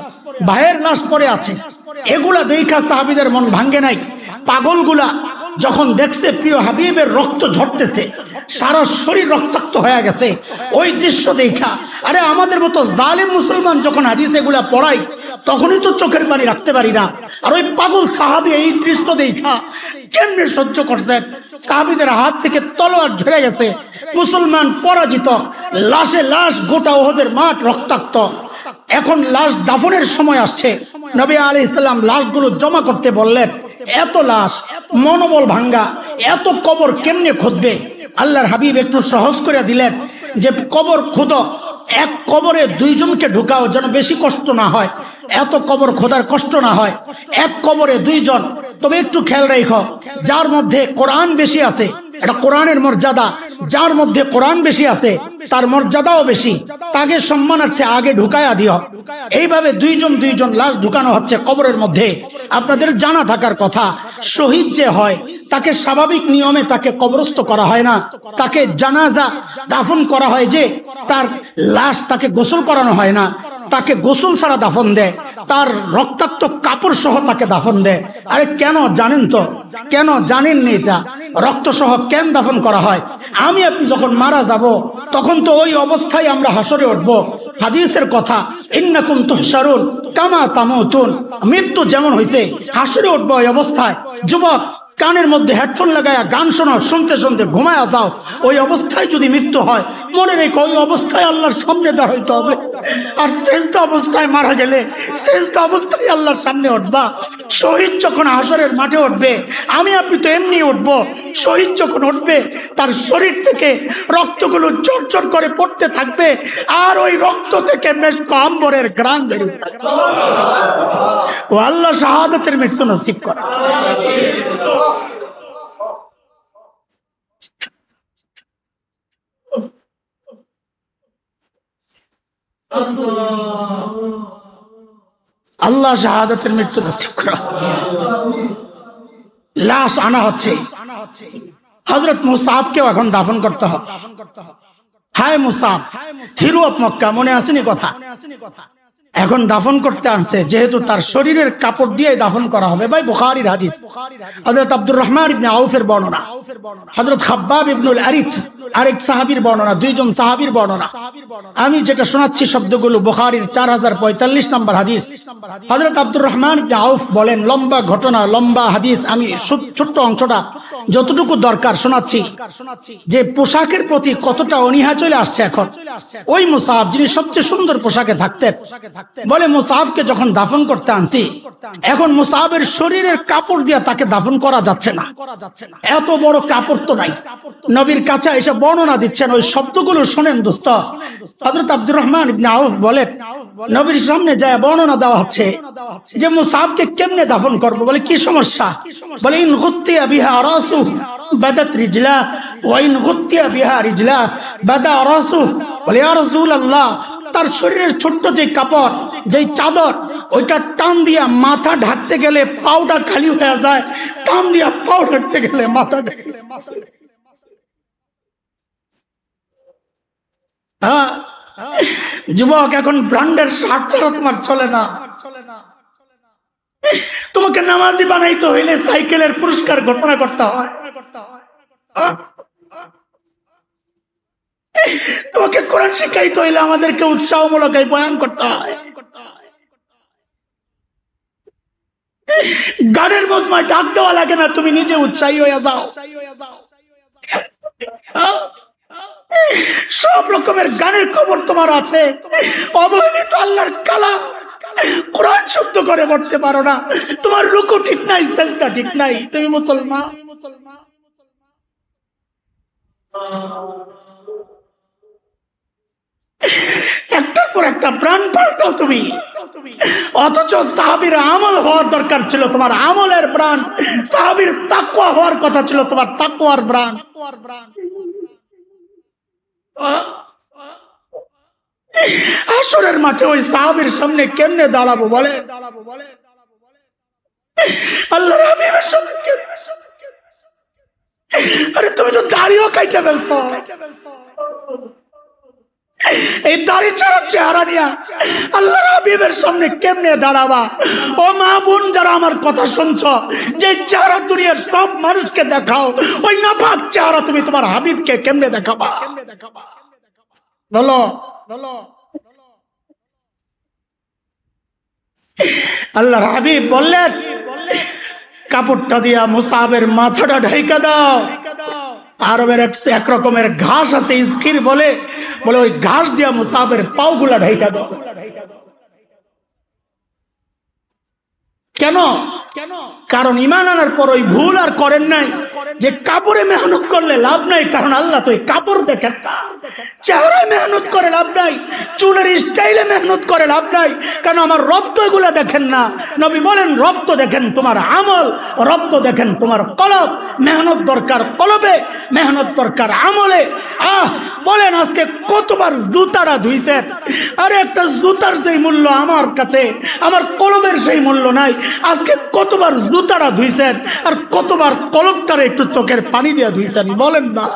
ভাইয়ের লাশ পড়ে আছে। এগুলা দেখা সাহাবীদের মন ভাঙ্গে নাই। পাগলগুলা যখন দেখছে প্রিয় হাবিবের রক্ত ঝরতেছে, সারা শরীর রক্তাক্ত হয়ে গেছে, ওই দৃশ্য দেখা আরে আমাদের মতো জালেম মুসলমান যখন হাদিস এগুলা পড়াই তখনই তো চোখের পানি রাখতে পারি না। আর ওই পাগল সাহাবী এই দৃশ্য দেখা কেমনে সহ্য করছেন? সাহাবীদের হাত থেকে তলোয়ার ঝরে গেছে, মুসলমান পরাজিত, লাশে লাশ, গোটা ওহদের মাঠ রক্তাক্ত। এখন লাশ দাফনের সময় আসছে, নবী আলাইহিস সালাম লাশগুলো জমা করতে বললেন। এত লাশ, মনোবল ভাঙ্গা, এত কবর কেমনে খুঁজবে? আল্লাহর হাবিব একটু সহজ করে দিলেন যে কবর খুঁদো, এক কবরে দুইজনকে ঢুকাও যেন বেশি কষ্ট না হয়, এত কবর খোদার কষ্ট না হয়, এক কবরে দুইজন। তবে একটু খেয়াল রাখো, যার মধ্যে কোরআন বেশি আছে, এটা কোরআনের মর্যাদা, যার মধ্যে কোরআন বেশি আছে তার মর্যাদাও বেশি, তাকে সম্মানার্থে আগে ঢুকায়া দিও। এইভাবে দুইজন দুইজন লাশ ঢুকানো হচ্ছে কবরের মধ্যে। আপনাদের জানা থাকার কথা, শহীদ যে হয় তাকে স্বাভাবিক নিয়মে তাকে কবরস্থ করা হয় না, তাকে জানাজা দাফন করা হয়, যে তার লাশ তাকে গোসল করানো হয় না, তাকে গোসল ছাড়া দাফন দেয়, তার রক্তাক্ত কাপড় সহ তাকে দাফন দেয়। আরে কেন জানেন তো? কেন জানেননি? এটা রক্ত সহ কেন দাফন করা হয়? আমি আপনি যখন মারা যাব তখন তো ওই অবস্থায় আমরা হাসরে উঠবো। হাদিসের কথা, ইন্নাকুম তুহশারুন কামা তামুতুন, মৃত্যু যেমন হয়েছে হাসরে উঠবো ওই অবস্থায়। যুবক, কানের মধ্যে হেডফোন লাগায়া গান শোনো, শুনতে শুনতে ঘুমায়া যাও। ওই অবস্থায় যদি মৃত্যু হয় মনে রেখো ওই অবস্থায় আল্লাহর সামনে দাঁড়াইতে হবে। আর শ্রেষ্ঠ অবস্থায় মারা গেলে শ্রেষ্ঠ অবস্থায় আল্লাহর সামনে উঠবা। শহীদ যখন হাসরের মাঠে উঠবে, আমি আপনি তো এমনি উঠবো, শহীদ যখন উঠবে তার শরীর থেকে রক্তগুলো চরচর করে পড়তে থাকবে, আর ওই রক্ত থেকে বেশ আম্বরের ঘ্রাণ বেরিয়ে থাকবে। ও আল্লাহ শাহাদাতের মৃত্যু নসিব করে। আল্লাহ শাহাদাতের মৃত্যু নসিব করে। লাশ আনা হচ্ছে, হযরত মুসাবকেও এখন দাফন করতে হবে। হায় মুসাব, হিরো অফ মক্কা, মনে আসেনি কথা? এখন দাফন করতে আনছে, যেহেতু তার শরীরের কাপড় দিয়ে দাফন করা হবে। ভাই বুখারীর হাদিস, হযরত আব্দুর রহমান ইবনে আউফের বর্ণনা, হযরত খাব্বাব ইবনুল আরিত আরেক সাহাবীর বর্ণনা, দুইজন সাহাবীর বর্ণনা। আমি যেটা শোনাচ্ছি শব্দগুলো বুখারীর 4045 নম্বর হাদিস। হযরত আব্দুর রহমান ইবনে আউফ বলেন, লম্বা ঘটনা, লম্বা হাদিস, আমি ছোট্ট অংশটা যতটুকু দরকার শোনাচ্ছি, যে পোশাকের প্রতি কতটা অনীহা চলে আসছে এখন। ওই মুসাব যিনি সবচেয়ে সুন্দর পোশাকে থাকতেন, বলে মুসাবকে যখন দাফন করতে আনছি, এখন মুসাবের শরীরের কাপড় দিয়ে তাকে দাফন করা যাচ্ছে না, এত বড় কাপড় তো নাই। নবীর কাছে এসে বর্ণনা দিচ্ছেন, ওই শব্দগুলো শোনেন দোস্ত। হযরত আব্দুর রহমান ইবনে আউফ বলেন, নবীর সামনে যায় বর্ণনা দেওয়া হচ্ছে যে মুসাবকে কেমনে দাফন করবো। বলে কি সমস্যা? বলে ইন গুত্তিয়া বিহা রাসু বাদাত রিজলা ওয়া ইন গুত্তিয়া বিহা রিজলা বাদা রাসু। বলে ইয়া রাসূলুল্লাহ, তার শরীরের ছোট্ট যে কাপড়, যে চাদর, ওইটা টান দিয়া মাথা ঢাকতে গেলে পাউটা খালি হয়ে যায়, টান দিয়া পাউ ঢাকতে গেলে মাথা ঢাকতে। হ্যাঁ যুবক, এখন ব্র্যান্ডের শার্ট ছাড়া তোমার চলে না। তোমাকে নামাজি বানাইতে হইলে সাইকেলের পুরস্কার ঘোষণা করতে হয়, তোমাকে কোরআন শিখাইতে হইলে আমাদেরকে উৎসাহমূলক বয়ান করতে হয়। গানের মজমায় ডাক দেওয়া লাগে না, তুমি নিজে উৎসাহী হয়ে যাও। সব রকমের গানের খবর তোমার আছে, অবহেলিত আল্লাহর কালাম কোরআন শব্দ করে পড়তে পারো না, তোমার রুকু ঠিক নাই, সেজদা ঠিক নাই, তুমি মুসলমান। একটার পর একটা প্রাণ পাল্টাও তুমি। অথচ সাহাবীর আমল হওয়ার দরকার ছিল, তোমার আমলের প্রাণ। সাহাবীর তাকওয়া হওয়ার কথা ছিল, তোমার তাকওয়ার প্রাণ। হাসরের মাঠে ওই সাহাবীর সামনে কেমনে দাঁড়াবো বলে? আল্লাহর হাবিবের সামনে আরে তুমি তো দাড়িও কাইটা ফেলছো, এই দাড়ি ছাড়া চেহারা নিয়া আল্লাহর হাবিবের সামনে কেমনে দাঁড়াবা? ও মা বোন যারা আমার কথা শুনছ, যে চেহারা দুনিয়ার সব মানুষকে দেখাও, ওই নাপাক চেহারা তুমি তোমার হাবিবকে কেমনে দেখাবা? বলো বলো। আল্লাহর হাবিব বললেন, কাপড়টা দিয়া মুসাবের মাথাটা ঢাইকা দাও। আরবের এক রকমের ঘাস আছে, ইস্কির বলে, বলে ওই ঘাস দিয়া মুসাবের পাওগুলা ঢাইকা দাও। কেন? কারণ ঈমান আনার পর ওই ভুল আর করেন নাই যে কাপড়ে মেহনত করলে লাভ নাই, কারণ আল্লাহ তো কাপড় দেখেন না। চেহারায় মেহনত করে লাভ নাই, চুলের স্টাইলে মেহনত করে লাভ নাই, কারণ আমার রব তো এগুলা দেখেন না। নবী বলেন, রব তো দেখেন তোমার আমল, রব তো দেখেন তোমার কলব। মেহনত দরকার কলবে, মেহনত দরকার আমলে। বলেন আজকে কতবার জুতাটা ধুইছেন? আরে একটা জুতার সেই মূল্য আমার কাছে, আমার কলবের সেই মূল্য নাই। আজকে কতবার জুতাটা ধুইছেন আর কতবার কলবটারে একটু চোখের পানি দিয়ে ধুইছেন? বলেন না।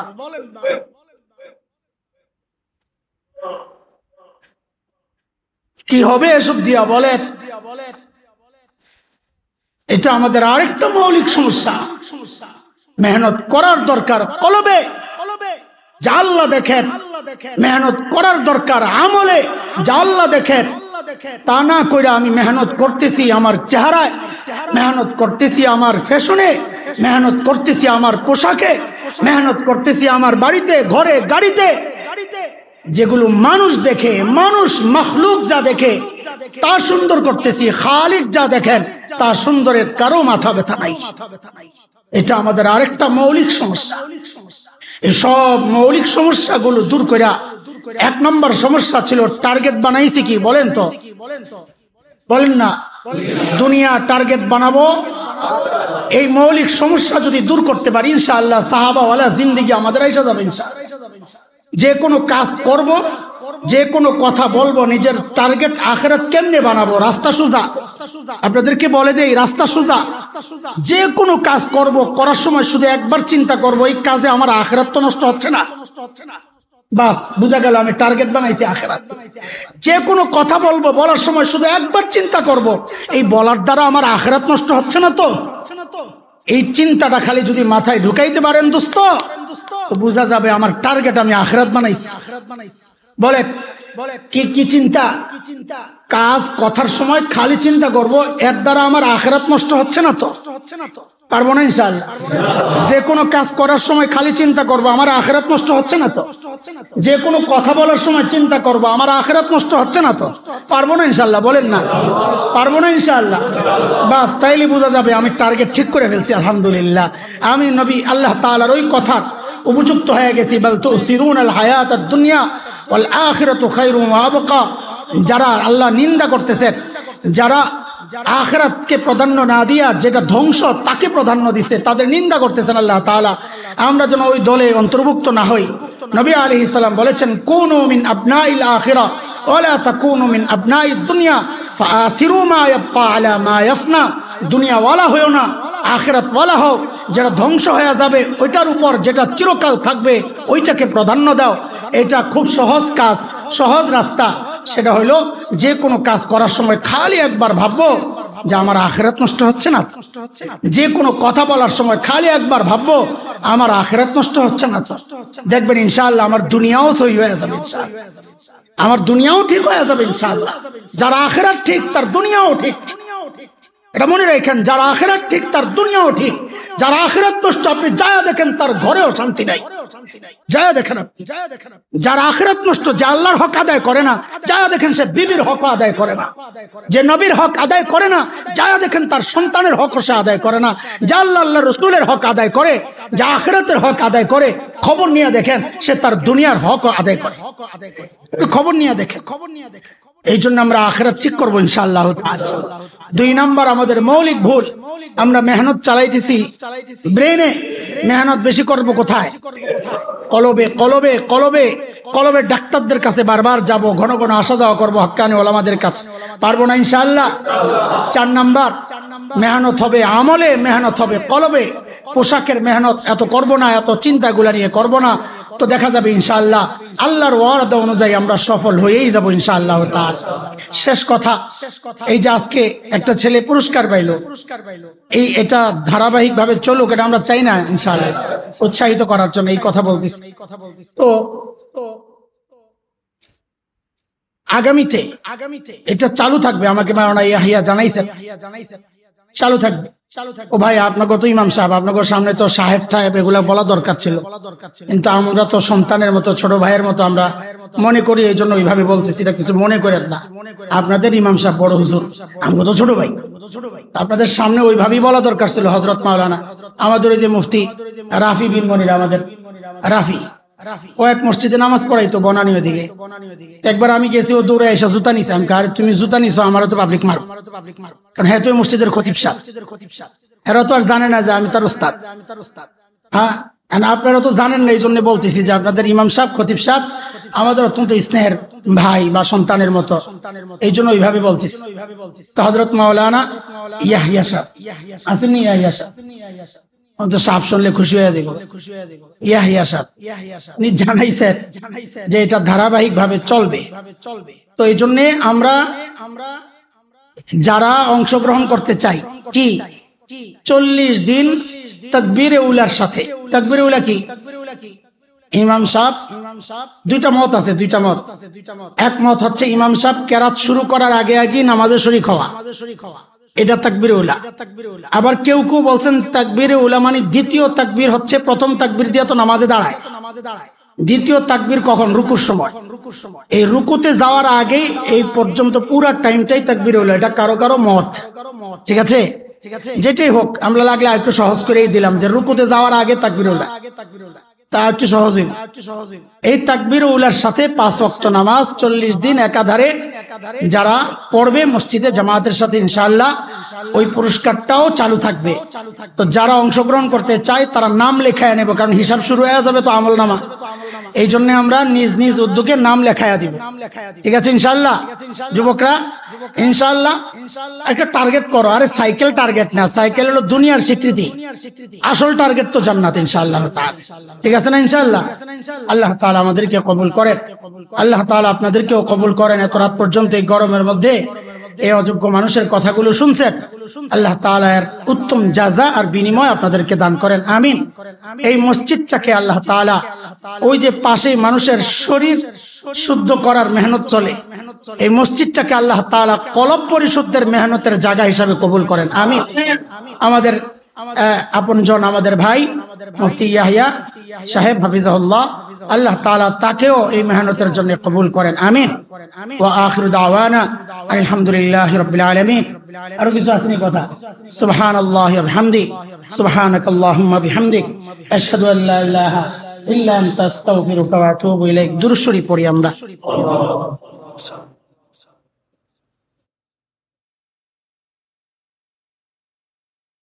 কি হবে এসব দিয়া? বলেন। এটা আমাদের আরেকটা মৌলিক সমস্যা। মেহনত করার দরকার কলবে, যা আল্লাহ দেখেন। মেহনত করার দরকার আমলে, যা আল্লাহ দেখেন। তা না কইরা আমি মেহনত করতেছি আমার চেহারায়, মেহনত করতেছি আমার ফ্যাশনে, মেহনত করতেছি আমার পোশাকে, মেহনত করতেছি আমার বাড়িতে, ঘরে, গাড়িতে। যেগুলো মানুষ দেখে, মানুষ মাখলুক যা দেখে তা সুন্দর করতেছি, খালিক যা দেখেন তা সুন্দরের কারো মাথা ব্যথা নাই। এটা আমাদের আরেকটা মৌলিক সমস্যা। এসব মৌলিক সমস্যাগুলো দূর কইরা এক নম্বর সমস্যা ছিল টার্গেট বানাইছি কি? বলেন তো, বলেন না। দুনিয়া টার্গেট বানাবো। এই মৌলিক সমস্যা যদি দূর করতে পারি, ইনশাআল্লাহ সাহাবাওয়ালা জিন্দেগি আমাদের আইসা যাবে। ইনশাআল্লাহ যে কোনো কাজ করব, যে কোনো কথা বলবো, নিজের টার্গেট আখিরাত কেমনে বানাবো, রাস্তা সোজা। আপনাদেরকে বলে দেই, রাস্তা সোজা। যে কোনো কাজ করব, করার সময় শুধু একবার চিন্তা করব, এই কাজে আমার আখিরাত তো নষ্ট হচ্ছে না। বাস বুঝা গেল, আমি টার্গেট বানাইছি আখিরাত। যে কোনো কথা বলবো, বলার সময় শুধু একবার চিন্তা করব, এই বলার দ্বারা আমার আখিরাত নষ্ট হচ্ছে না তো। এই চিন্তাটা খালি যদি মাথায় ঢুকাইতে পারেন দোস্ত, তো বোঝা যাবে আমার টার্গেট আমি আখিরাত বানাইছি। বলে কি কি চিন্তা? কাজ কথার সময় খালি চিন্তা করব, এর দ্বারা আমার আখিরাত নষ্ট হচ্ছে না তো। পারবো না ইনশাআল্লাহ। যে কোনো কাজ করার সময় খালি চিন্তা করব, আমার আখিরাত নষ্ট হচ্ছে না তো। যে কোনো কথা বলার সময় চিন্তা করব, আমার আখিরাত নষ্ট হচ্ছে না তো। পারবো না ইনশাআল্লাহ। বলেন না, পারবো না ইনশাআল্লাহ। বাস তাইলে বোঝা যাবে আমি টার্গেট ঠিক করে ফেলছি। আলহামদুলিল্লাহ, আমি নবী আল্লাহ তাআলার ওই কথা উপযুক্ত হয়ে গেছি। বল তুসিরুনাল হায়াতাদ দুনিয়া ওয়াল আখিরাতু খায়রুম ওয়া আবকা। যারা আল্লাহ নিন্দা করতেছেন, যারা আখিরাতকে প্রাধান্য না দিয়া যেটা ধ্বংস তাকে প্রাধান্য দিছে, তাদের নিন্দা করতেছেন আল্লাহ তাআলা। আমরা যেন ওই দলে অন্তর্ভুক্ত না হই। নবী আলাইহিস সালাম বলেছেন, কুনু মিন আবনাইল আখিরা ওয়া লা তাকুনু মিন আবনাইদ দুনিয়া ফাআসিরু মা ইয়াবকা আলা মা ইয়াফনা। দুনিয়া ওয়ালা হয়ো না, আখিরাত ওয়ালা হও। যেটা ধ্বংস হয়ে যাবে ওইটার উপর যেটা চিরকাল থাকবে ওইটাকে প্রাধান্য দাও। এটা খুব সহজ কাজ, সহজ রাস্তা। সেটা হলো যে কোনো কাজ করার সময় খালি একবার ভাববো যে আমার আখিরাত নষ্ট হচ্ছে না। যে কোনো কথা বলার সময় খালি একবার ভাববো আমার আখিরাত নষ্ট হচ্ছে না। দেখবেন ইনশাআল্লাহ আমার দুনিয়াও সহি হয়ে যাবে। আমার দুনিয়াও ঠিক হয়ে যাবে ইনশাআল্লাহ। যার আখিরাত ঠিক তার দুনিয়াও ঠিক। এটা মনে রাখেন, যার আখিরাত ঠিক তার দুনিয়াও ঠিক। যার আখিরাত নষ্ট, আপনি যায়া দেখেন তার ঘরেও শান্তি নাই। যায়া দেখেন আপনি, যার আখিরাত নষ্ট, যে আল্লাহর হক আদায় করে না, যায়া দেখেন সে বিবির হক আদায় করে না। যে নবীর হক আদায় করে না, যায়া দেখেন তার সন্তানের হক সে আদায় করে না। যা আল্লাহ রসুলের হক আদায় করে, যা আখিরাতের হক আদায় করে, খবর নিয়ে দেখেন সে তার দুনিয়ার হক আদায় করে। খবর নিয়ে দেখেন, এই জন্য আমরা আখিরাত ঠিক করবো ইনশাআল্লাহ তাআলা। 2 নাম্বার আমাদের মৌলিক ভুল, আমরা মেহনত চালাইতেছি ব্রেনে, মেহনত বেশি করব কোথায়? কলবে কলবে কলবে কলবে ডাক্তারদের কাছে বারবার যাব, ঘন ঘন আসা যাওয়া করবো হক্কানি ওলামাদের কাছে, পারবো না ইনশাআল্লাহ। 4 নাম্বার মেহনত হবে আমলে, মেহনত হবে কলবে। পোশাকের মেহনত এত করব না, এত চিন্তাগুলা নিয়ে করব না, তো দেখা যাবে ইনশাআল্লাহ আল্লাহর ওয়াদা অনুযায়ী আমরা সফল হয়েই যাব ইনশাআল্লাহ তাআলা। শেষ কথা, এই যে আজকে একটা ছেলে পুরস্কার পাইলো, এটা ধারাবাহিক ভাবে চলুক, এটা আমরা চাই না ইনশাআল্লাহ, উৎসাহিত করার জন্য এই কথা বলতেছি। তো আগামীতে এটা চালু থাকবে, আমাকে মাওলানা ইয়াহিয়া জানাইছেন চালু থাকবে। ও ভাই, আপনাকে তো ইমাম সাহেব, আপনাকে সামনে তো সাহেব টাহেব এগুলা বলা দরকার ছিল, কিন্তু আমরা তো সন্তানের মতো, ছোট ভাইয়ের মতো আমরা মনে করি, এই জন্য ওইভাবে বলতেছি, এটা কিছু মনে করেন না। আপনাদের ইমাম সাহেব বড় হুজুর, আমরা তো ছোট ভাই, আপনাদের সামনে ওইভাবেই বলা দরকার ছিল। হযরত মাওলানা আমাদের ওই যে মুফতি রাফি বিন মনির, আমাদের রাফি, ও এক মসজিদে নামাজ পড়াইতো বনানী ওদিকে। একবার আমি গেছি, ও দৌড়ে এসে জুতা নিছে। আমি কার তুমি জুতা নিছো, আমারও তো পাবলিক মারো, কারণ হ্যাঁ তো মসজিদের খতিব সাহেব, এরা তো আর জানে না যে আমি তার উস্তাদ। হ্যাঁ, আপনারা তো জানেন না, এই জন্য বলতেছি যে আপনাদের ইমাম সাহেব, খতিব সাহেব আমাদের অত্যন্ত স্নেহের ভাই বা সন্তানের মতো, এই জন্য ওইভাবে বলতেছি। তো হযরত মাওলানা ইয়াহিয়া সাহেব আসেননি, ইয়াহিয়া সাহেব তো সাহেব শুনলে খুশি হয়ে যাবে। ইয়াহিয়া সাহেব উনি জানাইছেন যে এটা ধারাবাহিক ভাবে চলবে। তো এই জন্য আমরা যারা অংশগ্রহণ করতে চাই, কি 40 দিন তাকবীরে উলার সাথে। তাকবীরে উলা কি? ইমাম সাহেব, দুইটা মত আছে, দুইটা মত। এক মত হচ্ছে ইমাম সাহেব কেরাত শুরু করার আগে আগে নামাজে শরীক হওয়া, এটা তাকবীরে উলা। আবার কেউ কেউ বলছেন তাকবীরে উলা মানে দ্বিতীয় তাকবীর হচ্ছে প্রথম তাকবীর দিয়ে তো নামাজে দাঁড়ায়, দ্বিতীয় তাকবীর কখন? রুকুর সময়। এই রুকুতে যাওয়ার আগে এই পর্যন্ত পুরো টাইমটাই তাকবীরে উলা, এটা কারো কারো মত, ঠিক আছে? যেটাই হোক, আমরা লাগলে একটু সহজ করেই দিলাম যে রুকুতে যাওয়ার আগে তাকবীরে উলা, তা একটু সহজ। এই তাকবীরে উলার সাথে 5 ওয়াক্ত নামাজ 40 দিন একাধারে যারা পড়বে মসজিদে জামাতের সাথে, ইনশাআল্লাহ ওই পুরস্কারটাও চালু থাকবে। তো যারা অংশগ্রহণ করতে চায় তারা নাম লেখায় নেবে, কারণ হিসাব শুরু হয়ে যাবে তো আমল নামা, এই জন্য আমরা নিজ নিজ উদ্যোগে নাম লেখায়া দিব, ঠিক আছে ইনশাআল্লাহ? যুবকরা ইনশাআল্লাহ একটা টার্গেট করো। আরে সাইকেল টার্গেট না, সাইকেল হলো দুনিয়ার স্বীকৃতি, আসল টার্গেট তো জান্নাত ইনশাআল্লাহ তাআলা, ঠিক আছে না ইনশাআল্লাহ? আল্লাহ তাআলা আমাদেরকে কবুল করেন, আল্লাহ তাআলা আপনাদেরকেও কবুল করেন। এত রাত পর্যন্ত এই গরমের মধ্যে এই অযোগ্য মানুষের কথাগুলো শুনছেন, আল্লাহ তাআলা এর উত্তম জাযা আর বিনিময় আপনাদেরকে দান করেন, আমিন। এই মসজিদটাকে আল্লাহ তাআলা, ওই যে পাশে মানুষের শরীর শুদ্ধ করার মেহনত চলে, এই মসজিদটাকে আল্লাহ তাআলা কলব পরিশুদ্ধের মেহনতের জায়গা হিসাবে কবুল করেন, আমিন। আমাদের আপনজন, আমাদের ভাই মুফতি ইয়াহিয়া সাহেব হাফিজাহুল্লাহ, আল্লাহ তাআলা তাকেও এই মেহনতের জন্য কবুল করেন, আমিন। ওয়া আখিরু দাওয়ানা আলহামদুলিল্লাহি রাব্বিল আলামিন। আর কিছু আসেনি কথা? সুবহানাল্লাহি ওয়া বিহামদিহি, সুবহানাকাল্লাহুম্মা বিহামদিক, আশহাদু আল লা ইলাহা ইল্লা আনতা আস্তাগফিরুকা ওয়া আতুবু ইলাইক। দুরূদ শরীফ পড়ি আমরা।